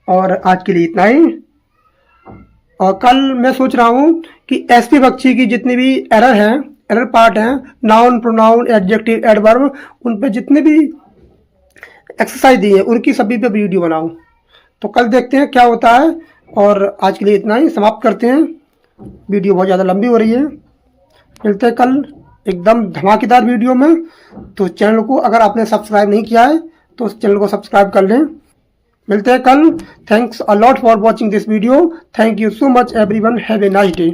और आज के लिए इतना ही, और कल मैं सोच रहा हूँ कि एसपी बख्शी की जितनी भी एरर पार्ट हैं, नाउन, प्रोनाउन, एडजेक्टिव, एडवर्ब, उन पे जितने भी एक्सरसाइज दी है उनकी सभी पे वीडियो बनाऊँ, तो कल देखते हैं क्या होता है। और आज के लिए इतना ही, समाप्त करते हैं। वीडियो बहुत ज़्यादा लंबी हो रही है। मिलते हैं कल एकदम धमाकेदार वीडियो में। तो चैनल को अगर आपने सब्सक्राइब नहीं किया है तो उस चैनल को सब्सक्राइब कर लें। मिलते हैं कल। Thanks a lot for watching this video. Thank you so much everyone. Have a nice day.